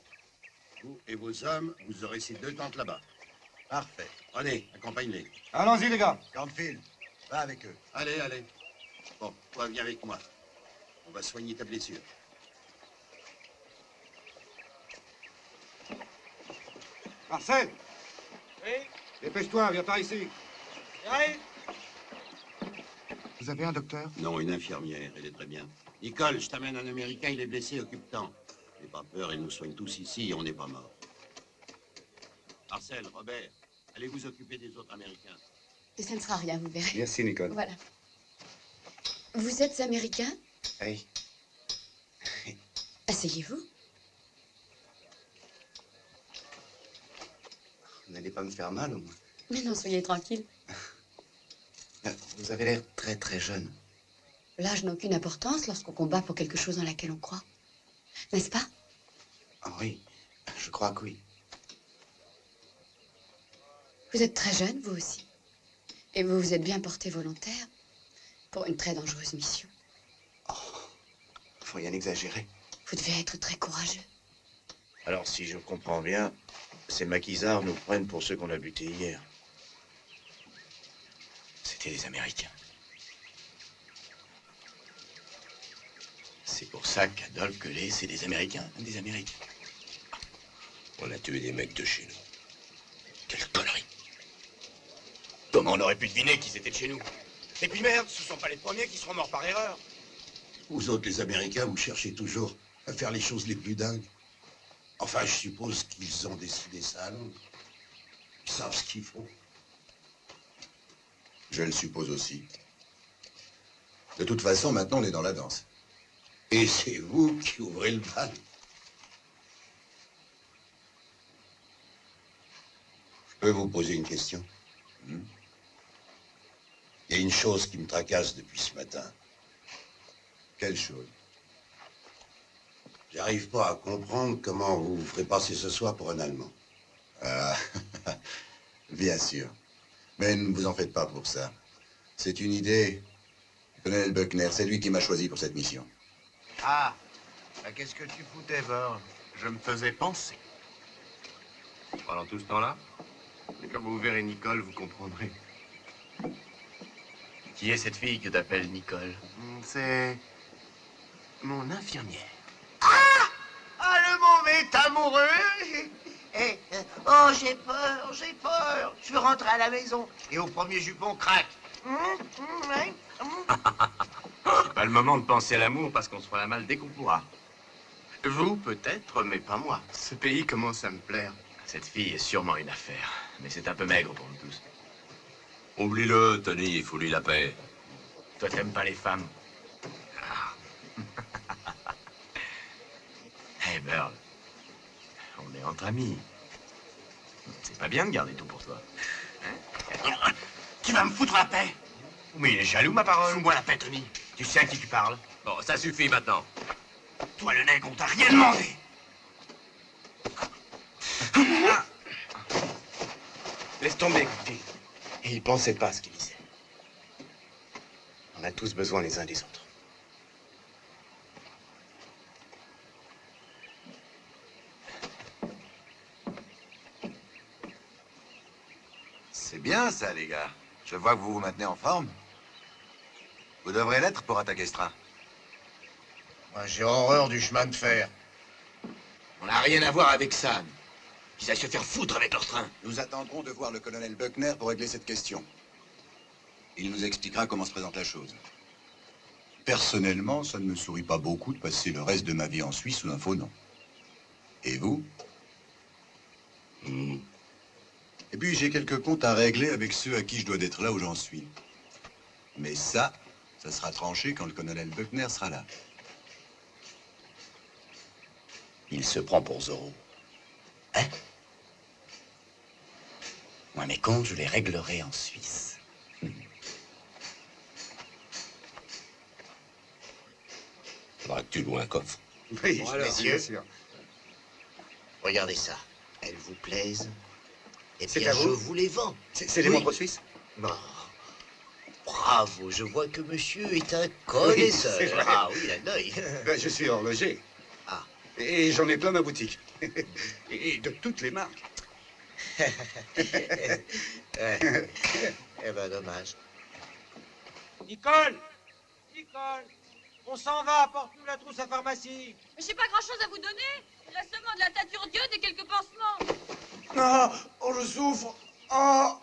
J: Vous et vos hommes, vous aurez ces 2 tentes là-bas. Parfait. Prenez, accompagne-les.
L: Allons-y, les gars.
N: Cornfield, va avec eux.
J: Allez, allez. Bon, toi, viens avec moi. On va soigner ta blessure.
L: Marcel,
E: Oui,
L: dépêche-toi, viens par ici.
E: j'arrive.
L: Vous avez un docteur?
J: Non, une infirmière, elle est très bien. Nicole, je t'amène un Américain, il est blessé, occupe-t'en. N'aie pas peur, il nous soigne tous ici et on n'est pas morts. Marcel, Robert, allez vous occuper des autres Américains.
O: Ça ne sera rien, vous verrez.
L: Merci, Nicole.
O: Voilà. Vous êtes américain?
L: Oui.
O: Asseyez-vous.
L: Vous n'allez pas me faire mal, au moins?
O: Mais non, soyez tranquille.
L: Vous avez l'air très, très jeune.
O: L'âge n'a aucune importance lorsqu'on combat pour quelque chose dans laquelle on croit. N'est-ce pas?
L: Ah oui, je crois que oui.
O: Vous êtes très jeune, vous aussi. Et vous vous êtes bien porté volontaire pour une très dangereuse mission.
L: Faut rien exagérer.
O: Vous devez être très courageux.
H: Alors, si je comprends bien, ces maquisards nous prennent pour ceux qu'on a butés hier.
L: C'était des Américains. C'est pour ça qu'Adolphe Quelet, c'est des Américains. Des Américains.
D: On a tué des mecs de chez nous.
L: Quelle connerie. Comment on aurait pu deviner qu'ils étaient de chez nous? Et puis merde, ce sont pas les premiers qui seront morts par erreur.
J: Vous autres, les Américains, vous cherchez toujours à faire les choses les plus dingues. Enfin, je suppose qu'ils ont décidé ça à Londres. Ils savent ce qu'il faut.
N: Je le suppose aussi. De toute façon, maintenant, on est dans la danse.
J: Et c'est vous qui ouvrez le bal. Je peux vous poser une question? Il y a une chose qui me tracasse depuis ce matin.
N: Quelle chose?
J: J'arrive pas à comprendre comment vous vous ferez passer ce soir pour un Allemand.
N: Ah, bien sûr. Mais ne vous en faites pas pour ça. C'est une idée du colonel Buckner. C'est lui qui m'a choisi pour cette mission.
H: Ah, bah, qu'est-ce que tu foutais, Bord?
K: Je me faisais penser. Pendant tout ce temps-là, et quand vous verrez Nicole, vous comprendrez.
L: Qui est cette fille que t'appelles Nicole?
K: C'est mon infirmière.
H: Ah, le mauvais amoureux! Oh, j'ai peur, j'ai peur. Je veux rentrer à la maison. Et au premier jupon, craque.
K: C'est pas le moment de penser à l'amour parce qu'on se fera la malle dès qu'on pourra. Vous, peut-être, mais pas moi. Ce pays commence à me plaire.
L: Cette fille est sûrement une affaire. Mais c'est un peu maigre pour nous tous.
D: Oublie-le, Tony, il faut lui la paix.
L: Toi, t'aimes pas les femmes? Hey, Burl. On est entre amis. C'est pas bien de garder tout pour toi. Hein? Tu vas me foutre la paix? Mais il est jaloux, ma parole. Fous-moi la paix, Tony. Tu sais à qui tu parles?
D: Bon, ça suffit maintenant.
L: Toi, le nègre, on t'a rien demandé.
P: Laisse tomber, Goofy. Et il pensait pas ce qu'il disait. On a tous besoin les uns des autres.
N: C'est bien ça, les gars. Je vois que vous vous maintenez en forme. Vous devrez l'être pour attaquer Stra.
H: Moi, j'ai horreur du chemin de fer.
L: On n'a rien à voir avec ça.
F: qu'ils aillent se faire foutre avec leur train.
N: Nous attendrons de voir le colonel Buckner pour régler cette question. Il nous expliquera comment se présente la chose. Personnellement, ça ne me sourit pas beaucoup de passer le reste de ma vie en Suisse sous un faux nom. Et vous? Et puis j'ai quelques comptes à régler avec ceux à qui je dois d'être là où j'en suis. Mais ça sera tranché quand le colonel Buckner sera là.
F: Il se prend pour Zorro. Hein? Moi, mes comptes, je les réglerai en Suisse.
D: Faudra que tu loues un coffre.
H: Oui,
J: Bon, alors,
H: messieurs,
J: bien sûr.
H: regardez ça. Elles vous plaisent. Et
J: C'est
H: bien,
J: à vous
H: je vous les vends.
J: C'est des
H: Oui.
J: montres suisses?
H: Bon. Bravo, je vois que monsieur est un connaisseur.
J: c'est vrai.
H: Ah oui, il a l'œil.
J: Ben, je suis horloger.
H: Ah.
J: Et j'en ai plein ma boutique. Et de toutes les marques.
H: Ouais. Eh ben, dommage.
E: Nicole! Nicole! On s'en va, apporte-nous la trousse à pharmacie.
Q: Mais j'ai pas grand-chose à vous donner. Il reste seulement de la teinture d'iode et quelques pansements.
J: Ah, oh, je souffre. Ah,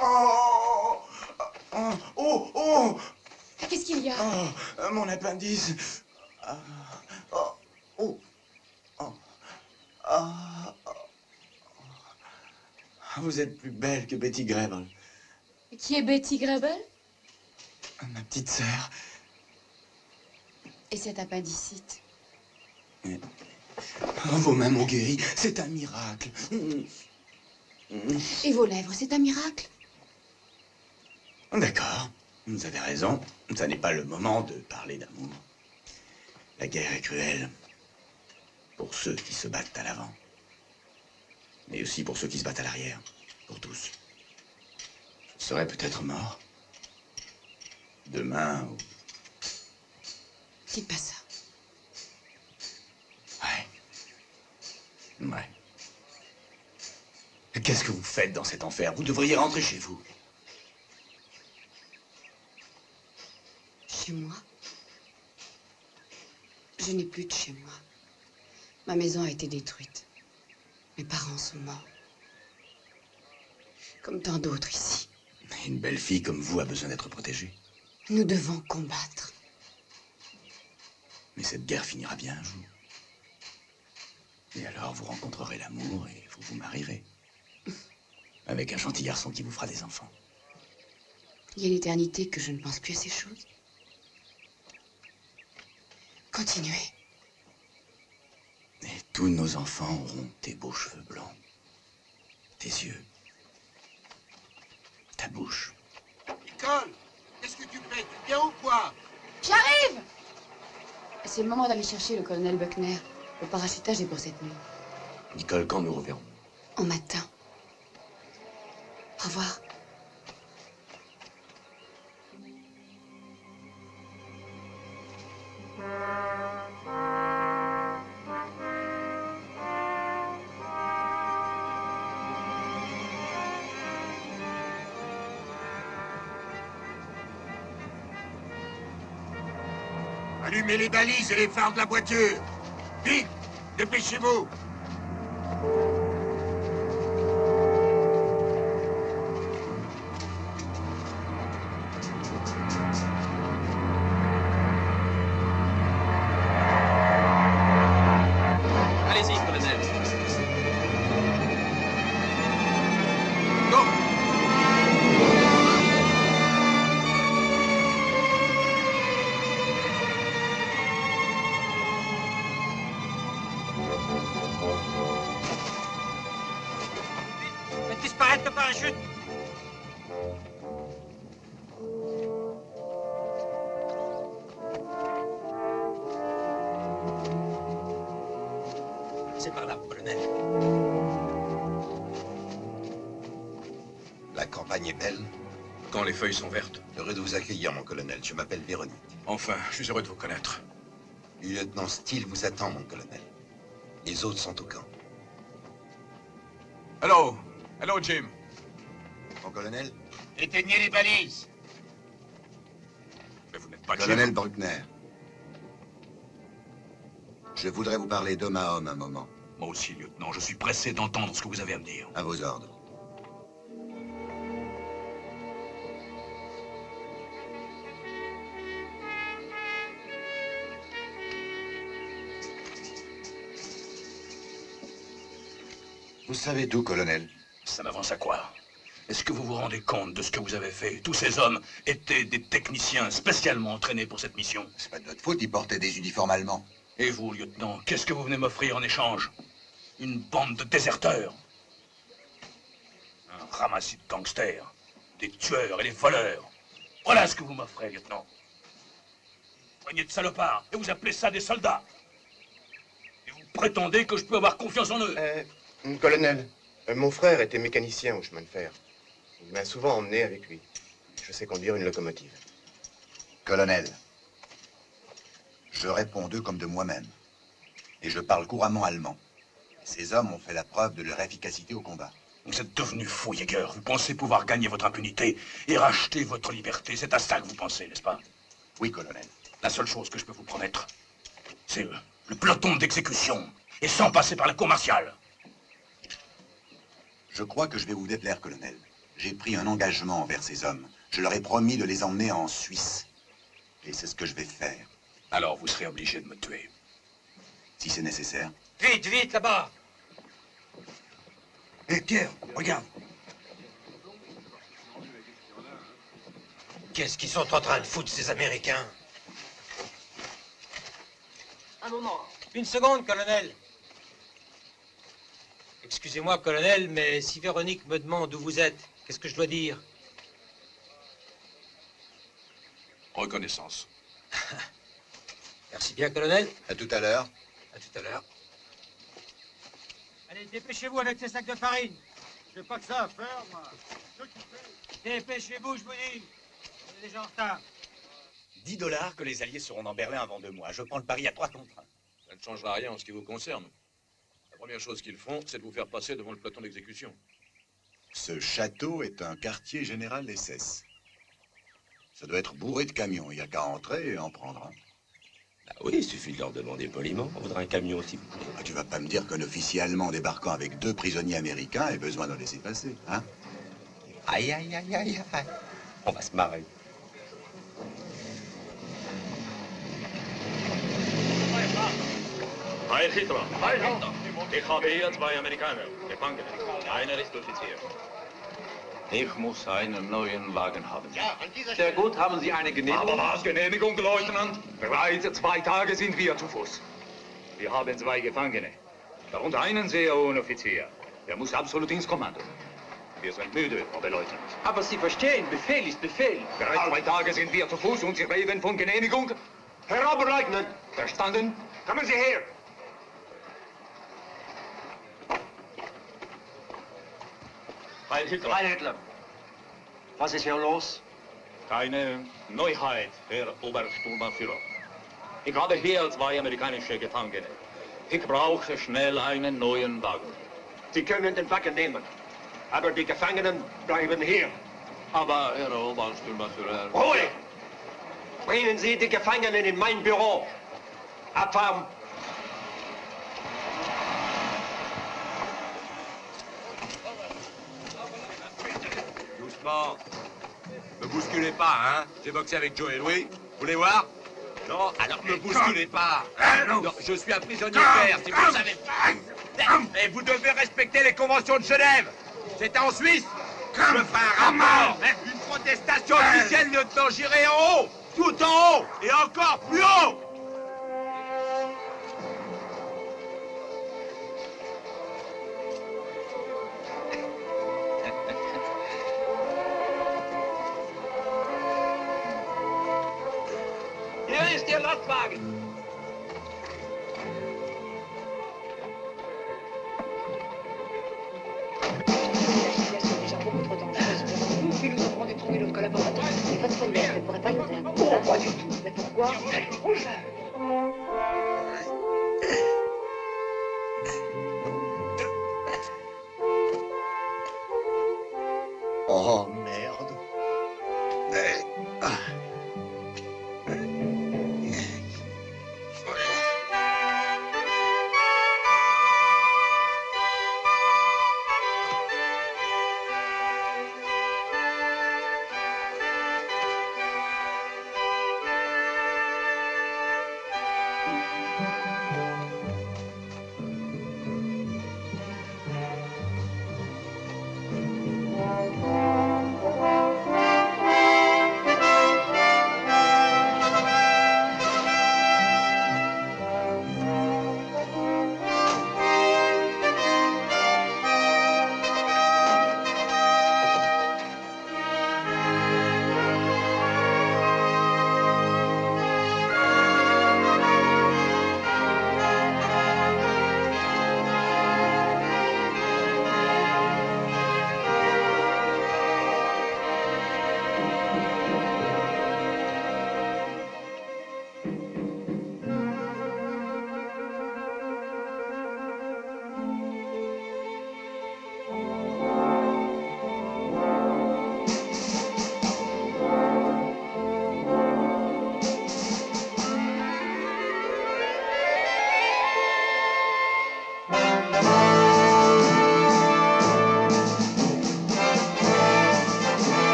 J: oh, oh, oh, oh.
O: Qu'est-ce qu'il y a?
J: Oh, mon appendice. Ah, oh, oh, oh, ah, oh. Vous êtes plus belle que Betty Grable.
O: Qui est Betty Grable?
J: Ma petite sœur.
O: Et cet appendicite?
J: Oh, vos mains m'ont guéri. C'est un miracle.
O: Et vos lèvres, c'est un miracle?
J: D'accord, vous avez raison. Ça n'est pas le moment de parler d'amour. La guerre est cruelle. Pour ceux qui se battent à l'avant. Mais aussi pour ceux qui se battent à l'arrière. Pour tous. Je serai peut-être mort. Demain ou...
O: Dites pas ça.
J: Ouais. Qu'est-ce que vous faites dans cet enfer? Vous devriez rentrer chez vous.
O: Chez moi? Je n'ai plus de chez moi. Ma maison a été détruite. Mes parents sont morts. Comme tant d'autres ici.
J: Une belle fille comme vous a besoin d'être protégée.
O: Nous devons combattre.
J: Mais cette guerre finira bien un jour. Et alors vous rencontrerez l'amour et vous vous marierez. Avec un gentil garçon qui vous fera des enfants.
O: Il y a une éternité que je ne pense plus à ces choses. Continuez.
J: Et tous nos enfants auront tes beaux cheveux blancs. Tes yeux. Ta bouche.
F: Nicole, qu'est-ce que tu fais? Tu viens ou quoi?
O: J'arrive! C'est le moment d'aller chercher le colonel Buckner. Le parachutage est pour cette nuit.
D: Nicole, quand nous reverrons?
O: Au matin. Au revoir.
F: Allumez les balises et les phares de la voiture. Vite, dépêchez-vous.
I: Allez-y, colonel.
E: Faites disparaître le parachute.
F: C'est par là, colonel.
N: La campagne est belle.
L: Quand les feuilles sont vertes.
N: Heureux de vous accueillir, mon colonel. Je m'appelle Véronique.
L: Enfin, je suis heureux de vous connaître.
N: Le lieutenant Steele vous attend, mon colonel. Les autres sont au camp.
L: Hello. Hello, Jim.
N: Mon colonel?
F: Éteignez les balises.
L: Mais vous n'êtes pas
N: Colonel
L: Jim.
N: Bruckner. Je voudrais vous parler d'homme à homme un moment.
F: Moi aussi, lieutenant. Je suis pressé d'entendre ce que vous avez à me dire.
N: À vos ordres. Vous savez tout, colonel.
F: Ça m'avance à quoi? Est-ce que vous vous rendez compte de ce que vous avez fait? Tous ces hommes étaient des techniciens spécialement entraînés pour cette mission.
N: C'est pas de notre faute, ils portaient des uniformes allemands.
F: Et vous, lieutenant, qu'est-ce que vous venez m'offrir en échange? Une bande de déserteurs? Un ramassis de gangsters, des tueurs et des voleurs. Voilà ce que vous m'offrez, lieutenant. Poignée de salopards, et vous appelez ça des soldats? Et vous prétendez que je peux avoir confiance en eux?
J: Colonel, mon frère était mécanicien au chemin de fer. Il m'a souvent emmené avec lui. Je sais conduire une locomotive.
N: Colonel, je réponds d'eux comme de moi-même. Et je parle couramment allemand. Ces hommes ont fait la preuve de leur efficacité au combat.
F: Vous êtes devenu fou, Jäger. Vous pensez pouvoir gagner votre impunité et racheter votre liberté. C'est à ça que vous pensez, n'est-ce pas?
N: Oui, colonel.
F: La seule chose que je peux vous promettre, c'est le peloton d'exécution, et sans passer par la cour martiale.
N: Je crois que je vais vous déplaire, colonel. J'ai pris un engagement envers ces hommes. Je leur ai promis de les emmener en Suisse. Et c'est ce que je vais faire.
F: Alors vous serez obligé de me tuer.
N: Si c'est nécessaire.
E: Vite, vite, là-bas!
F: Hé, Pierre, regarde.
E: Qu'est-ce qu'ils sont en train de foutre, ces Américains?
R: Un moment.
E: Une seconde, colonel. Excusez-moi, colonel, mais si Véronique me demande où vous êtes, qu'est-ce que je dois dire?
F: Reconnaissance.
E: Merci bien, colonel.
N: À tout à l'heure.
E: À tout à l'heure. Allez, dépêchez-vous avec ces sacs de farine.
C: J'ai pas que ça à faire, moi.
E: Dépêchez-vous, je vous dis. On est déjà en retard.
M: 10 $ que les Alliés seront dans Berlin avant 2 mois. Je prends le pari à 3 contre 1.
D: Ça ne changera rien en ce qui vous concerne. La première chose qu'ils font, c'est de vous faire passer devant le peloton d'exécution.
N: Ce château est un quartier général SS. Ça doit être bourré de camions. Il n'y a qu'à entrer et en prendre un.
D: Bah oui, il suffit de leur demander poliment. On voudrait un camion aussi.
N: Ah, tu vas pas me dire qu'un officier allemand débarquant avec 2 prisonniers américains ait besoin d'en laisser passer, hein?
D: Aïe, aïe, aïe, aïe, aïe. On va se marrer.
S: Heil Hitler! Heil Hitler! Ich habe hier 2 Amerikaner, Gefangene. Einer ist Offizier. Ich muss einen neuen Wagen haben.
C: Ja, an dieser
S: Sehr gut, haben Sie eine Genehmigung? Aber was, Genehmigung, Leutnant? Bereits 2 Tage sind wir zu Fuß. Wir haben 2 Gefangene. Darunter einen sehr hohen Offizier. Der muss absolut ins Kommando. Wir sind müde, Oberleutnant. Aber Sie verstehen, Befehl ist Befehl. Bereits 2 Tage sind wir zu Fuß und Sie reden von Genehmigung? Herr Oberleutnant! Verstanden? Kommen Sie her! Heil Hitler!
R: Heil Hitler! Was ist hier los?
S: Keine Neuheit, Herr Obersturmbannführer. Ich habe hier 2 amerikanische Gefangene. Ich brauche schnell einen neuen Wagen.
R: Sie können den Wagen nehmen, aber die Gefangenen bleiben hier.
S: Aber, Herr Obersturmbannführer...
R: Ruhe! Bringen Sie die Gefangenen in mein Büro. Abfahren!
M: Doucement. Me bousculez pas, hein. J'ai boxé avec Joe et Louis. Vous voulez voir? Non, alors me bousculez pas. Non, je suis un prisonnier de guerre, si vous le savez pas. Et vous devez respecter les conventions de Genève. C'était en Suisse. Je ferai un rapport. Une protestation officielle, lieutenant. J'irai en haut. Tout en haut. Et encore plus haut.
R: Hier ist Ihr Lastwagen.
O: Puis nous avons dû trouver notre collaborateur. C'est votre mère, elle ne pourrait pas nous aider. Oh, pas du tout. Mais pourquoi?
N: Oh, merde.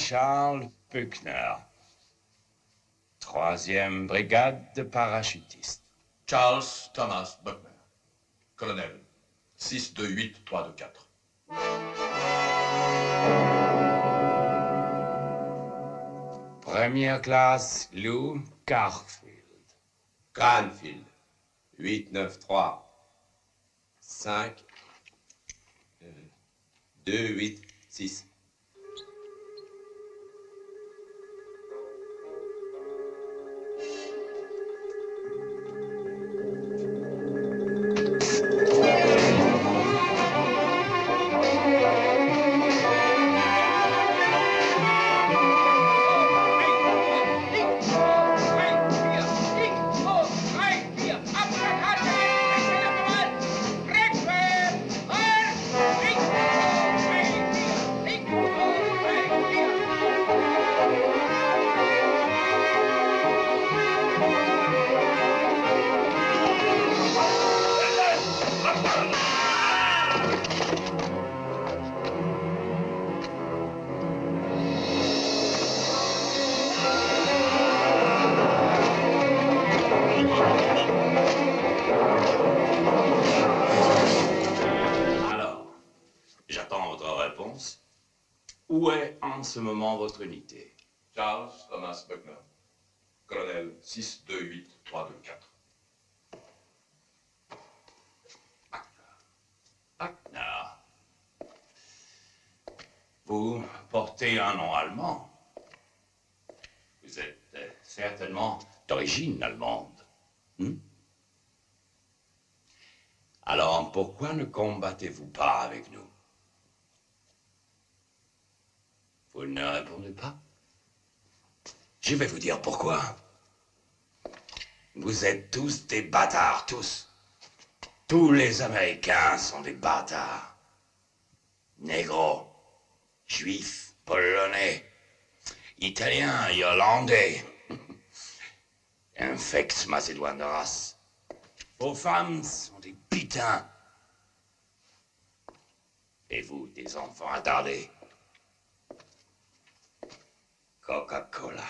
K: Charles Buckner. 3e brigade de parachutistes.
D: Charles Thomas Buckner. Colonel. 628-324.
K: Première classe, Lou Garfield.
D: Canfield. 893. 5. 286. Où est en ce moment votre unité?
T: Charles Thomas Buckner. Colonel 628-324.
D: Buckner. Vous portez un nom allemand. Vous êtes certainement d'origine allemande. Alors, pourquoi ne combattez-vous pas avec nous? Vous ne répondez pas? Je vais vous dire pourquoi. Vous êtes tous des bâtards, tous. Tous les Américains sont des bâtards. Négros, juifs, polonais, italiens, irlandais. Infects macédoines de race. Vos femmes sont des putains. Et vous, des enfants attardés. Coca-Cola,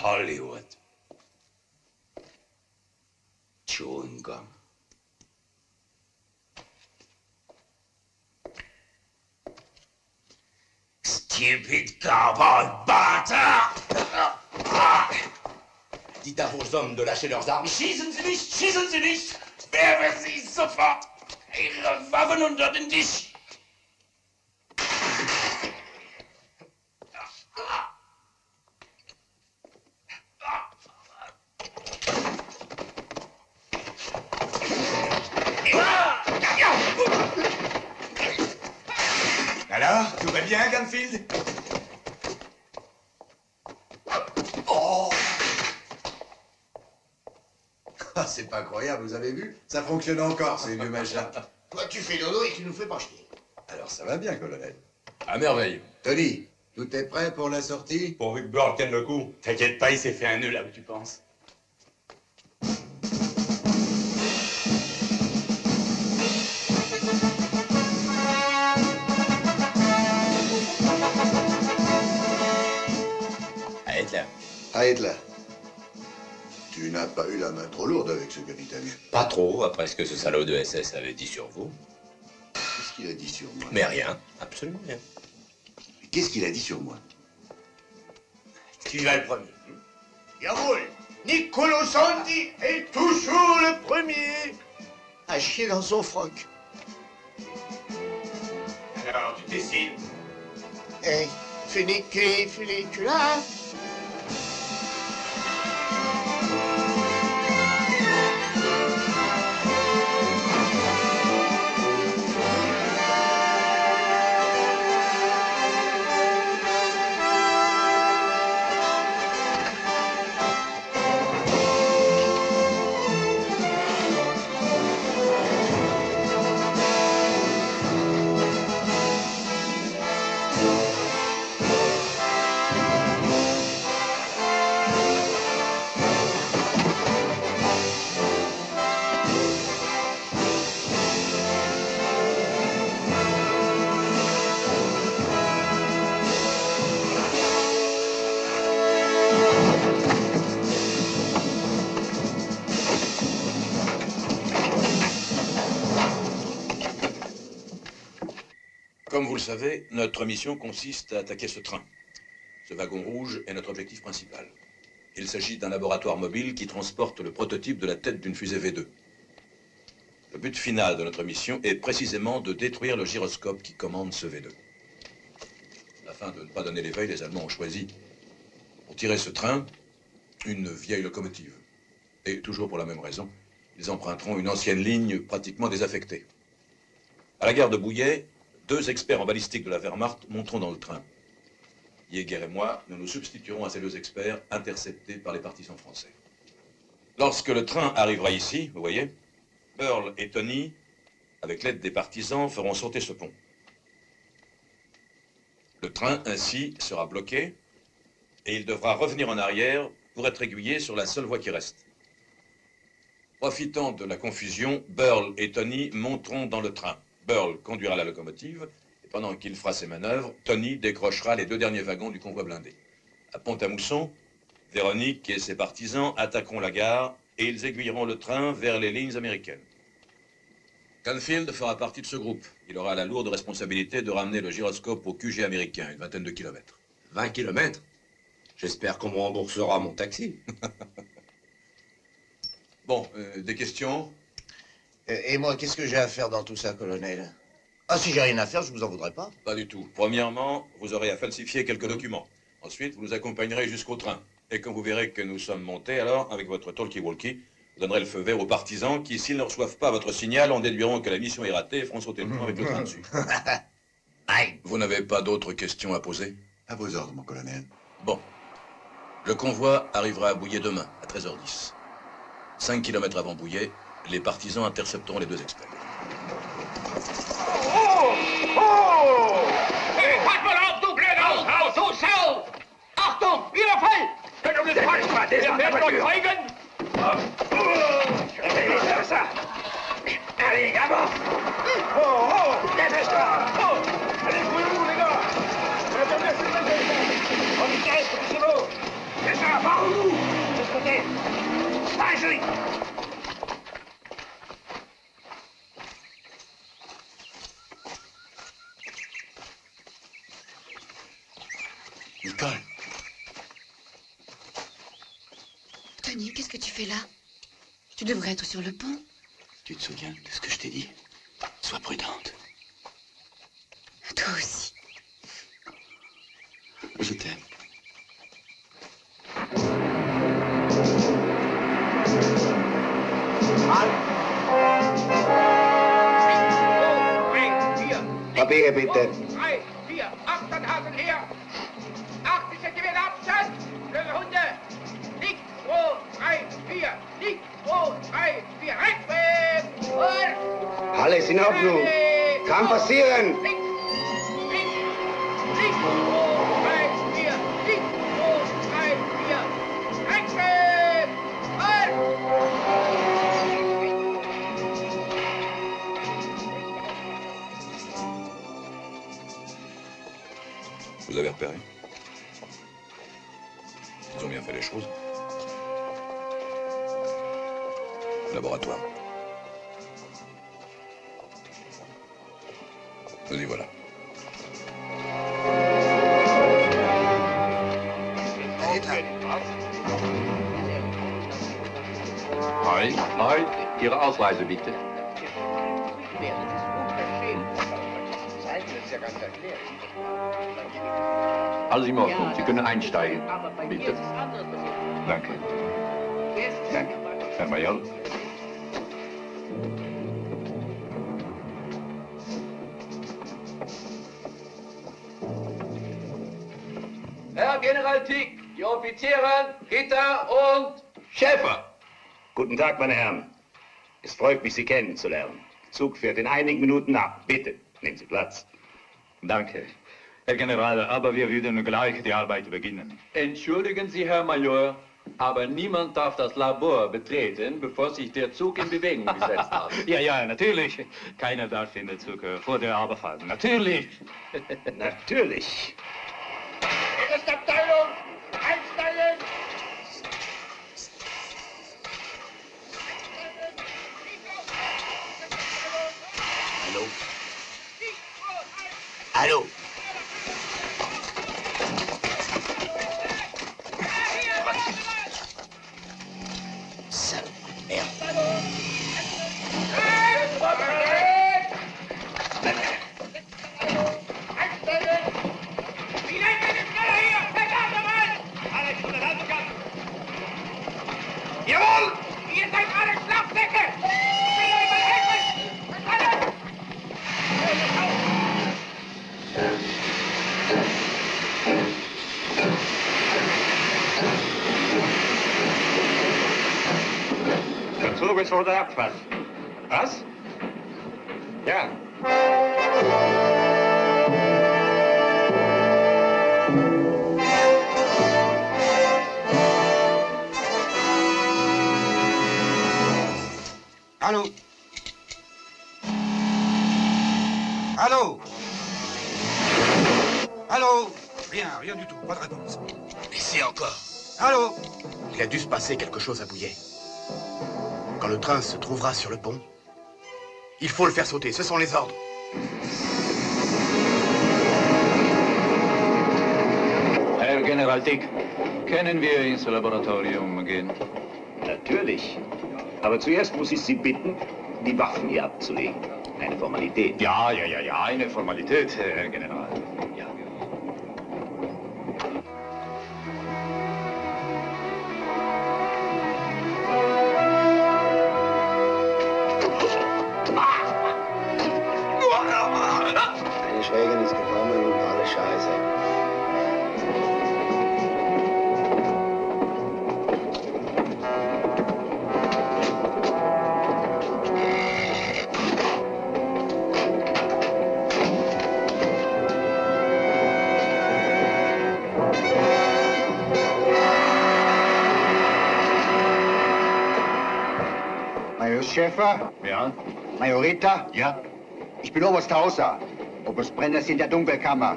D: Hollywood, chewing gum. Stupid cowboy bâtard! Dites à vos hommes de lâcher leurs armes. Schießen Sie nicht, schießen Sie nicht! Werfen Sie sofort Ihre Waffen unter den Tisch!
L: Alors, tout va bien, Canfield?
N: Oh! Ah, c'est pas incroyable, vous avez vu? Ça fonctionne encore, ces vieux machins.
H: Toi, tu fais dodo et tu nous fais pas chier.
N: Alors ça va bien, colonel.
D: À merveille.
N: Tony, tout est prêt pour la sortie?
L: Pourvu que Burl tienne le coup. T'inquiète pas, il s'est fait un nœud là où tu penses.
N: À Hitler. Tu n'as pas eu la main trop lourde avec ce capitaine.
D: Pas trop, après ce que ce salaud de SS avait dit sur vous.
N: Qu'est-ce qu'il a dit sur moi?
D: Mais rien, absolument rien.
N: Qu'est-ce qu'il a dit sur moi?
H: Qui va le premier? Jawohl, Niccolo Santi est toujours le premier à chier dans son froc.
L: Alors, tu décides?
H: Hey, funicula.
D: Comme vous le savez, notre mission consiste à attaquer ce train. Ce wagon rouge est notre objectif principal. Il s'agit d'un laboratoire mobile qui transporte le prototype de la tête d'une fusée V2. Le but final de notre mission est précisément de détruire le gyroscope qui commande ce V2. Afin de ne pas donner l'éveil, les Allemands ont choisi, pour tirer ce train, une vieille locomotive. Et toujours pour la même raison, ils emprunteront une ancienne ligne pratiquement désaffectée. À la gare de Bouillet, 2 experts en balistique de la Wehrmacht monteront dans le train. Jäger et moi, nous nous substituerons à ces 2 experts interceptés par les partisans français. Lorsque le train arrivera ici, vous voyez, Burl et Tony, avec l'aide des partisans, feront sauter ce pont. Le train, ainsi, sera bloqué et il devra revenir en arrière pour être aiguillé sur la seule voie qui reste. Profitant de la confusion, Burl et Tony monteront dans le train. Burl conduira la locomotive et pendant qu'il fera ses manœuvres, Tony décrochera les 2 derniers wagons du convoi blindé. À Pont-à-Mousson, Véronique et ses partisans attaqueront la gare et ils aiguilleront le train vers les lignes américaines. Canfield fera partie de ce groupe. Il aura la lourde responsabilité de ramener le gyroscope au QG américain, une vingtaine de kilomètres.
M: 20 kilomètres? J'espère qu'on me remboursera mon taxi.
D: Bon, des questions?
H: Et moi, qu'est-ce que j'ai à faire dans tout ça, colonel? Ah, si j'ai rien à faire, je vous en voudrais pas.
D: Pas du tout. Premièrement, vous aurez à falsifier quelques documents. Ensuite, vous nous accompagnerez jusqu'au train. Et quand vous verrez que nous sommes montés, alors, avec votre talkie-walkie, vous donnerez le feu vert aux partisans qui, s'ils ne reçoivent pas votre signal, en déduiront que la mission est ratée et feront sauter le train avec le train dessus. Vous n'avez pas d'autres questions à poser?
N: À vos ordres, mon colonel.
D: Bon. Le convoi arrivera à Bouillet demain, à 13h10. 5 kilomètres avant Bouillet, les partisans intercepteront les 2 experts.
C: Pass mal auf, du blöder Haus! So, schau! Achtung, Überfall! Wenn du das falsch machst, der wird noch zeigen! Allez, à bord! Oh, oh! Dépêche-toi! Oh! Allez, couillez-vous, les gars! En vitesse, poussez-vous! C'est ça, par où? De ce côté! Allez,
N: Nicole.
O: Tony, qu'est-ce que tu fais là? Tu devrais être sur le pont.
N: Tu te souviens de ce que je t'ai dit? Sois prudente.
O: Toi aussi.
N: Je t'aime.
C: Papiere bitte. 3, 4, Abstand halten her. 80 Zentimeter Abstand. Blöde Hunde. Links, 2, 3, 4. Links, 2, 3, 4. Rechts, und...
R: Alles in Ordnung. Kann passieren.
C: Links, 2, 3, 4. Links, 2, 3, 4. Rechts,
D: Vous avez repéré? Ils ont bien fait les choses. Laboratoire. Nous y voilà.
S: Hi, hi, Ihre Ausreise bitte. Alles in Ordnung, Sie können einsteigen. Bitte. Danke. Danke. Herr Major.
M: Herr General Tick, die Offiziere, Gitter und Schäfer.
S: Guten Tag, meine Herren. Es freut mich, Sie kennenzulernen. Der Zug fährt in einigen Minuten ab. Bitte, nehmen Sie Platz. Danke. Herr General, aber wir würden gleich die Arbeit beginnen.
M: Entschuldigen Sie, Herr Major, aber niemand darf das Labor betreten, bevor sich der Zug in Bewegung gesetzt hat.
S: Ja, natürlich. Keiner darf in den Zug vor der Arbeit fahren. Natürlich. Natürlich.
C: Abteilung, einsteigen!
N: Hallo?
H: Allô? Sale merde.
C: Jawohl! Ihr seid alle Schlafsäcke!
S: Der Zug ist vor der Abfahrt. Was? Ja.
G: Allô? Allô? Allô? Rien du tout, pas de réponse.
H: Laissez encore.
G: Allô?
H: Il a dû se passer quelque chose à Bouillet. Quand le train se trouvera sur le pont, il faut le faire sauter, ce sont les ordres.
S: Herr General Dick, können wir ins Laboratorium gehen?
U: Natürlich. Aber zuerst muss ich Sie bitten, die Waffen hier abzulegen. Eine Formalität.
S: Ja, eine Formalität, Herr General. Ja.
U: Eine Schwägerin ist gekommen und alles Scheiße.
V: Major Schäfer?
S: Ja?
V: Majorita?
S: Ja?
V: Ich bin Oberst Hauser. Oberst Brenner ist in der Dunkelkammer.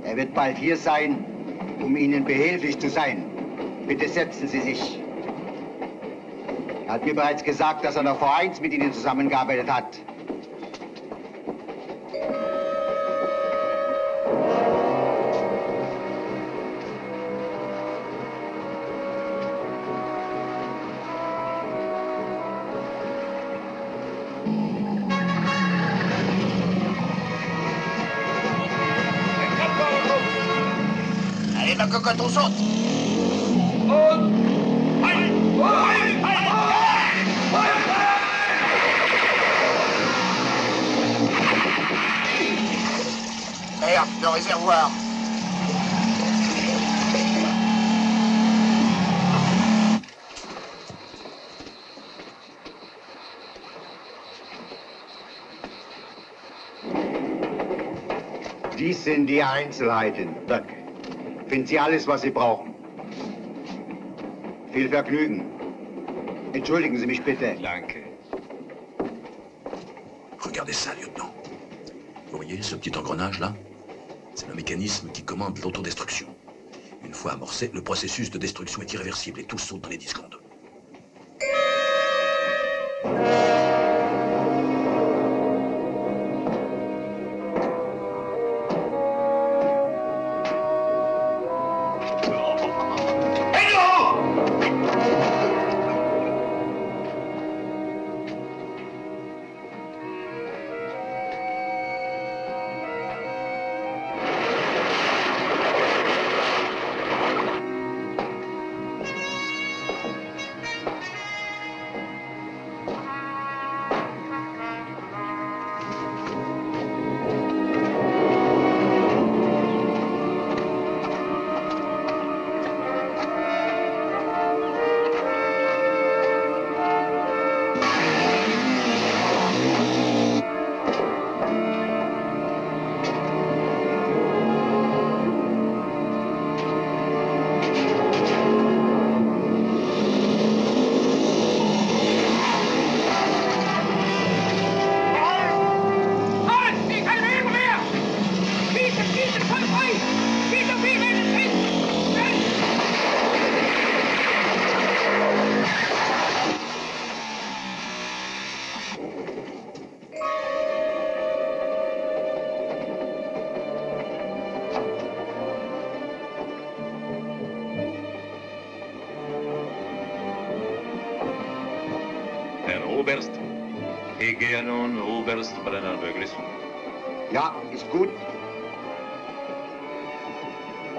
V: Er wird bald hier sein, um Ihnen behilflich zu sein. Bitte setzen Sie sich. Er hat mir bereits gesagt, dass er noch vor eins mit Ihnen zusammengearbeitet hat.
H: Allez, ma cocotte, on saute. Merde, le réservoir.
V: Dies sind die Einzelheiten. Doc. Finden Sie alles, was Sie brauchen. Viel Vergnügen. Entschuldigen Sie mich bitte.
S: Danke.
L: Regardez ça, lieutenant. Vous voyez ce petit engrenage là? C'est le mécanisme qui commande l'autodestruction. Une fois amorcé, le processus de destruction est irréversible et tout saute dans les 10 secondes.
S: Oberst. Ich gehe nun Oberst Brenner begrüßen.
V: Ja, ist gut.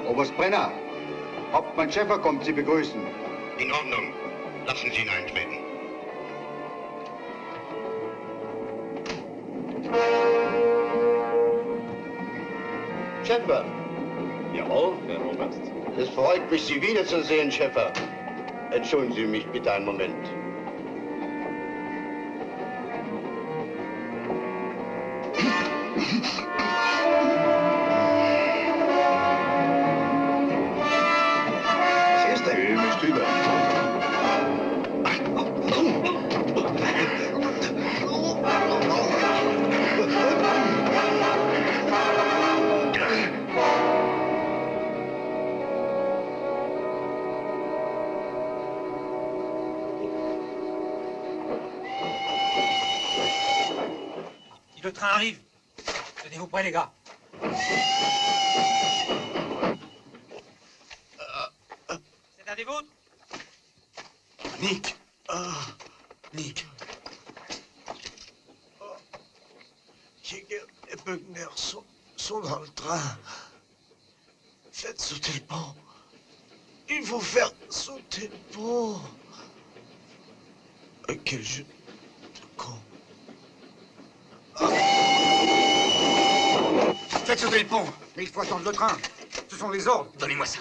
V: Oberst Brenner, Hauptmann Schäfer kommt Sie begrüßen.
A: In Ordnung. Lassen Sie ihn eintreten.
V: Schäfer.
S: Jawohl, Herr Oberst.
V: Es freut mich, Sie wiederzusehen, Schäfer. Entschuldigen Sie mich bitte einen Moment.
A: Was ist denn?
V: Film ist drüber.
E: Le train arrive. Tenez-vous prêts, les gars. C'est un des vôtres?
L: Nick. Nick. Jäger et Böckner sont dans le train. Faites sauter le pont. Il faut faire sauter le pont. Quel jeu de con.
V: Faites sauter le pont, mais il faut attendre le train. Ce sont les ordres.
L: Donnez-moi ça.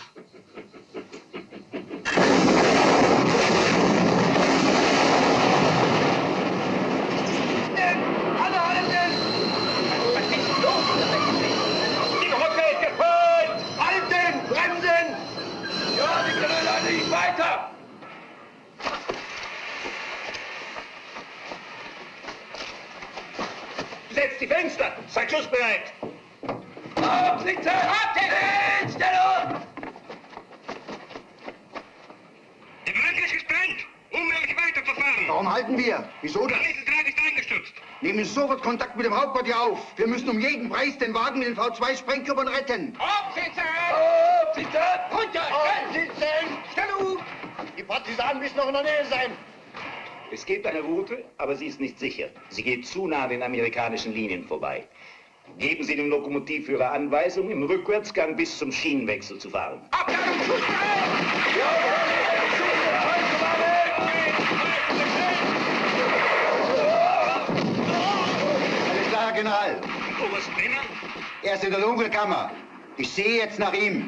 C: Die Brücke ist gefüllt! Halten! Bremsen! Ja, wir können leider nicht weiter! Setzt die Fenster! Seid schussbereit! Aufsitzen! Absitzen! Stellung!
A: Die Brücke ist gesprengt. Unmöglich weiterverfahren.
V: Warum halten wir? Wieso das?
A: Der Mitteldraht ist eingestürzt.
V: Nehmen sofort Kontakt mit dem Hauptquartier auf. Wir müssen um jeden Preis den Wagen mit den V2-Sprengkörpern retten.
C: Aufsitzen! Aufsitzen! Runter!
V: Aufsitzen! Stellung! Die Partisanen müssen noch in der Nähe sein.
U: Es gibt eine Route, aber sie ist nicht sicher. Sie geht zu nah an den amerikanischen Linien vorbei. Geben Sie dem Lokomotivführer Anweisung, im Rückwärtsgang bis zum Schienenwechsel zu fahren.
V: Alles klar, Herr General.
A: Oberst Brenner?
V: Er ist in der Dunkelkammer. Ich sehe jetzt nach ihm.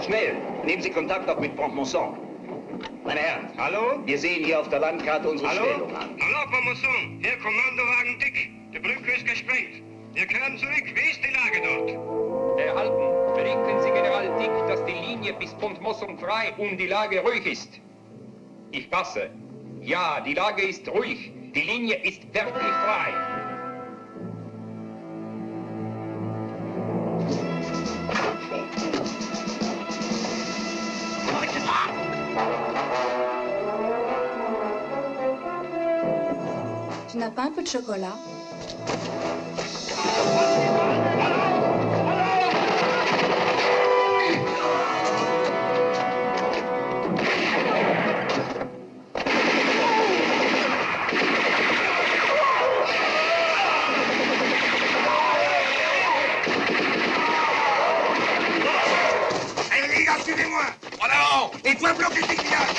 U: Schnell, nehmen Sie Kontakt auf mit Pont-Mousson. Meine Herren, hallo? Wir sehen hier auf der Landkarte unsere Stellung an.
A: Hallo, Pont-Mousson. Hier Kommandowagen Dick. Die Brücke ist gesprengt. Wir kehren zurück. Wie ist die Lage dort?
C: Erhalten. Berichten Sie General Dick, dass die Linie bis Pont-Mousson frei und die Lage ruhig ist. Ich passe. Ja, die Lage ist ruhig. Die Linie ist wirklich frei.
B: Tu n'as pas un peu de chocolat?
A: Allez les gars, suivez-moi. En avant. Et toi, bloquez tes villages.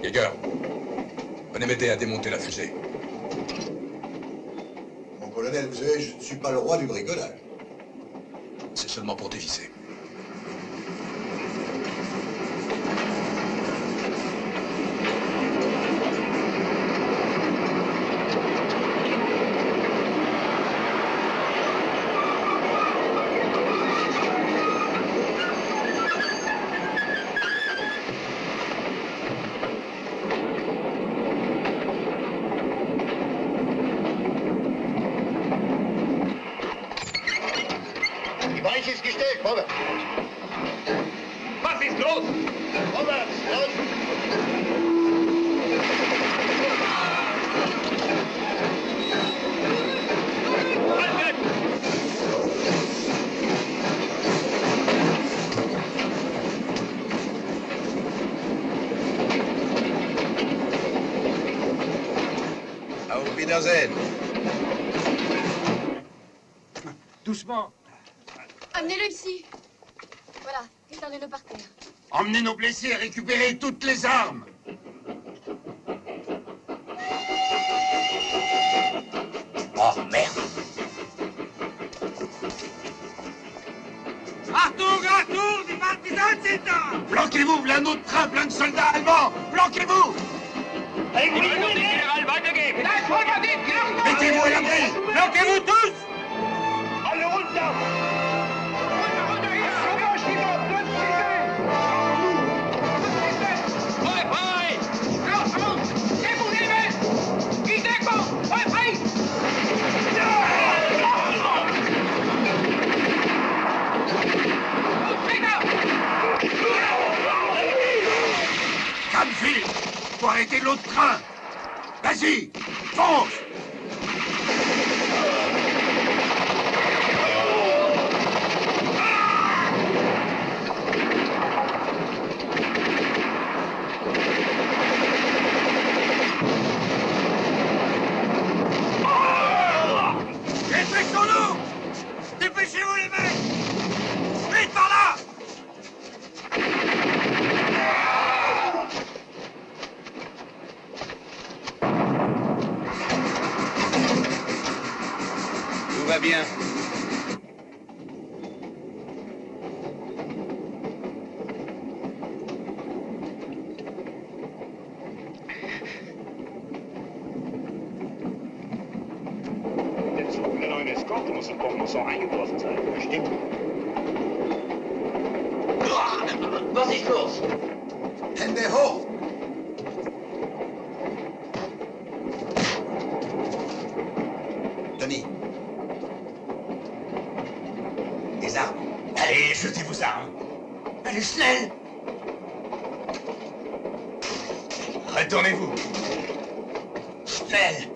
F: Jäger, venez m'aider à démonter la fusée.
N: Mon colonel, vous savez, je ne suis pas le roi du bricolage.
F: C'est seulement pour dévisser.
A: Die Weiche ist gestellt, vorwärts.
C: Was ist los?
A: Vorwärts, los.
J: Auf Wiedersehen.
V: Doucement.
O: Amenez-le ici. Voilà, étendez-le par terre.
J: Emmenez nos blessés et récupérez toutes les armes.
F: Oh, merde.
A: Achtung, Achtung, die Partisanen sind da.
J: Planquez-vous, voilà un autre train plein de soldats allemands. Planquez-vous. Mettez-vous à l'abri.
A: Bloquez-vous tous.
J: Alle runter. Canfield, faut arrêter l'autre train. Vas-y, fonce.
A: Dépêchons-nous. Dépêchez-vous les mecs. Vite par là.
U: Tout va bien. Der Zug der neuen Eskorte muss in Pont-Mousson eingetroffen sein. Bestimmt.
I: Was ist los?
N: Hände hoch! Tony. Les armes. Allez, jetez vos armes. Allez, schnell! Retournez-vous. Schnell!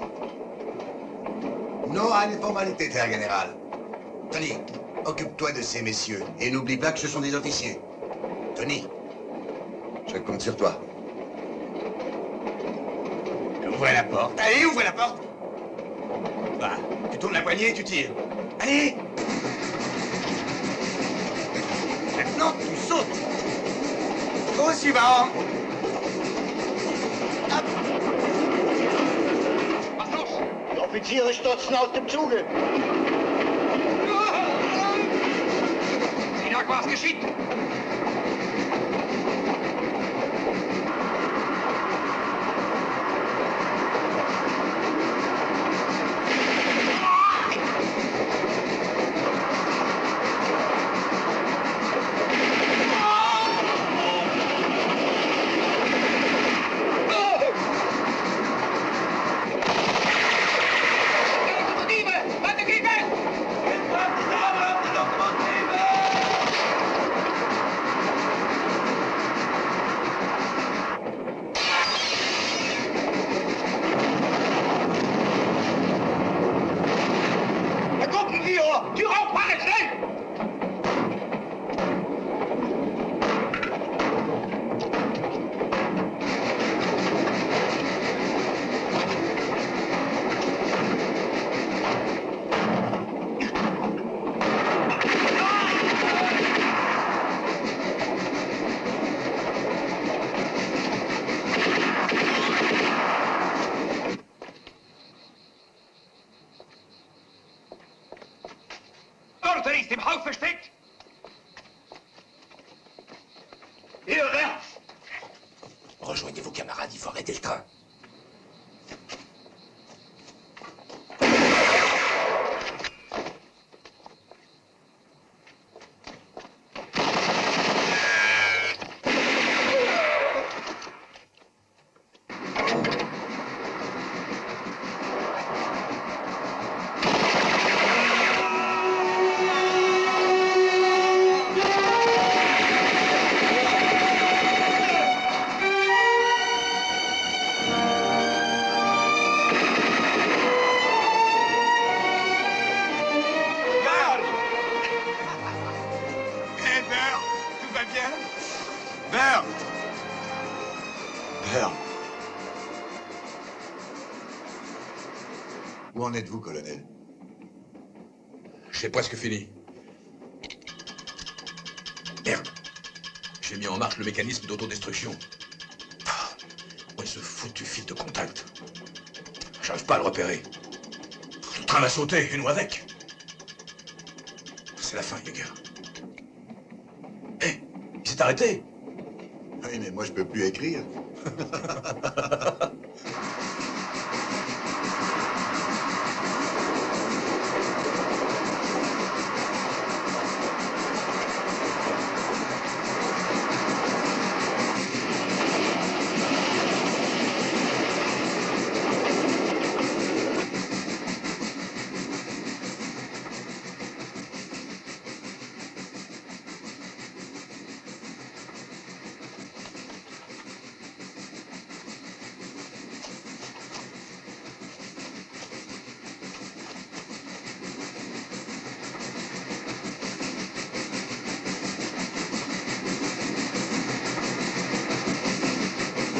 N: Non à une formalité, Herr Général. Tony, occupe-toi de ces messieurs et n'oublie pas que ce sont des officiers. Tony, je compte sur toi.
L: Ouvrez la porte. Allez, ouvrez la porte. Bah, tu tournes la poignée et tu tires. Allez. Maintenant, tu sautes. Au suivant.
V: Die Offiziere stürzen aus dem Zuge.
C: Sinak, was geschieht? Order ist im Haus versteckt! Hierwärts!
D: Rejoignez vos camarades, il faut arrêter le train.
N: Où en êtes-vous, colonel?
F: J'ai presque fini. Merde. J'ai mis en marche le mécanisme d'autodestruction. Ouais, ce foutu fil de contact. J'arrive pas à le repérer. Le train va sauter, et nous avec. C'est la fin, les gars. Hé, il s'est arrêté.
N: Oui, mais moi, je peux plus écrire.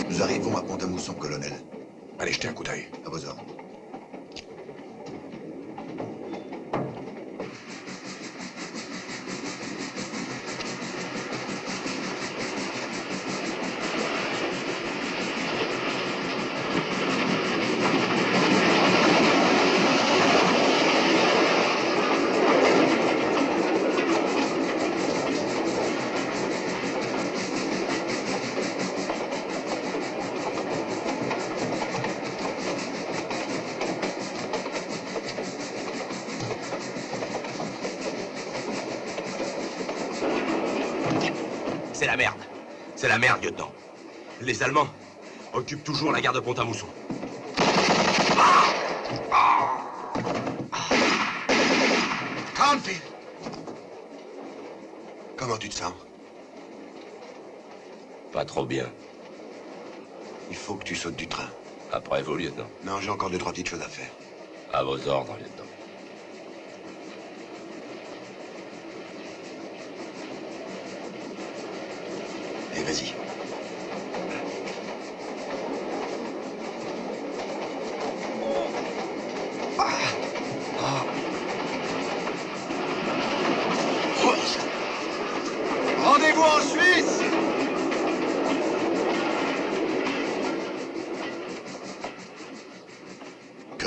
N: Nous arrivons à Pont-à-Mousson, colonel.
F: Allez, jetez un coup d'œil.
N: À vos ordres.
K: C'est la merde. C'est la merde, lieutenant. Les Allemands occupent toujours la gare de Pont-à-Mousson.
N: Cranfield! Comment tu te sens?
D: Pas trop bien.
N: Il faut que tu sautes du train.
D: Après vous, lieutenant.
N: Non, j'ai encore 2-3 petites choses à faire.
D: À vos ordres, lieutenant.
N: Allez, vas-y.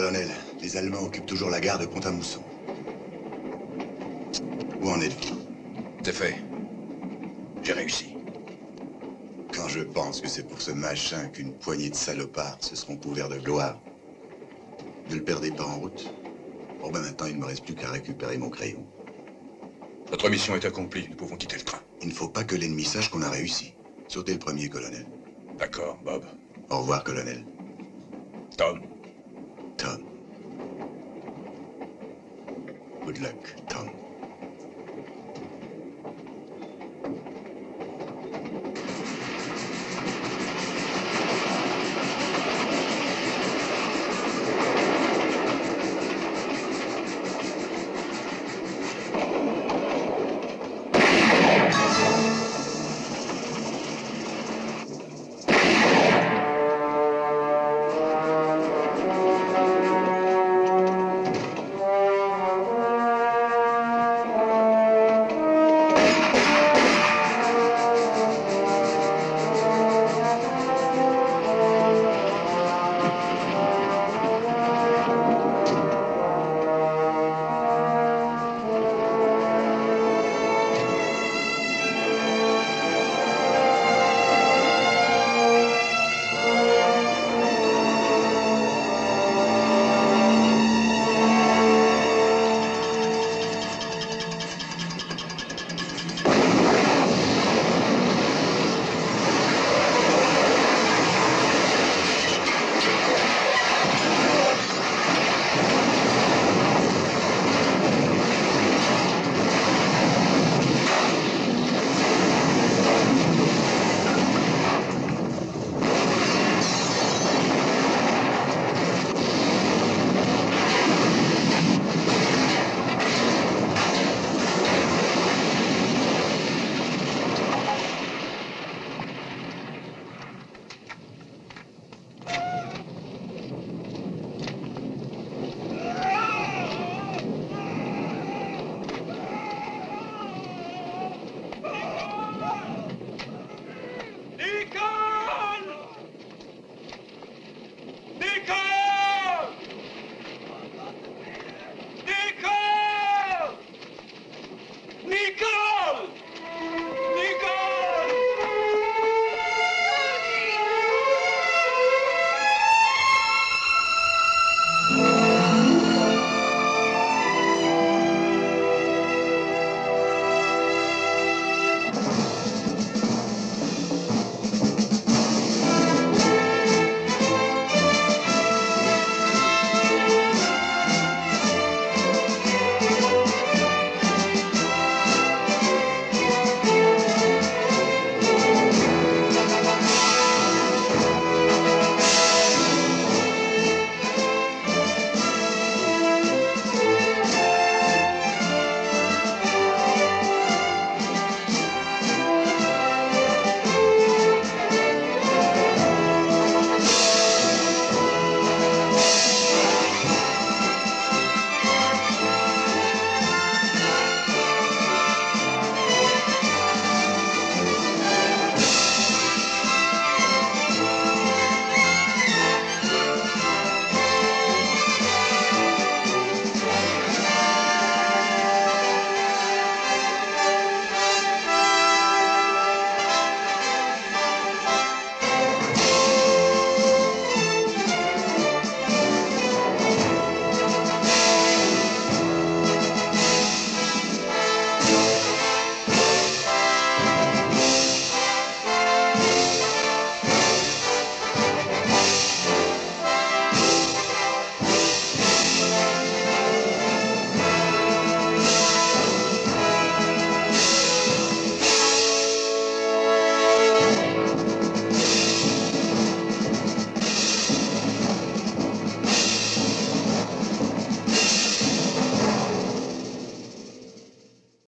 N: Colonel, les Allemands occupent toujours la gare de Pont-à-Mousson. Où en êtes-vous?
F: C'est fait. J'ai réussi.
N: Quand je pense que c'est pour ce machin qu'une poignée de salopards se seront couverts de gloire, ne le perdez pas en route. Bon ben maintenant, il ne me reste plus qu'à récupérer mon crayon.
F: Notre mission est accomplie, nous pouvons quitter le train.
N: Il ne faut pas que l'ennemi sache qu'on a réussi. Sautez le premier, colonel.
F: D'accord, Bob.
N: Au revoir, colonel.
F: Tom.
N: Tom. Good luck, Tom.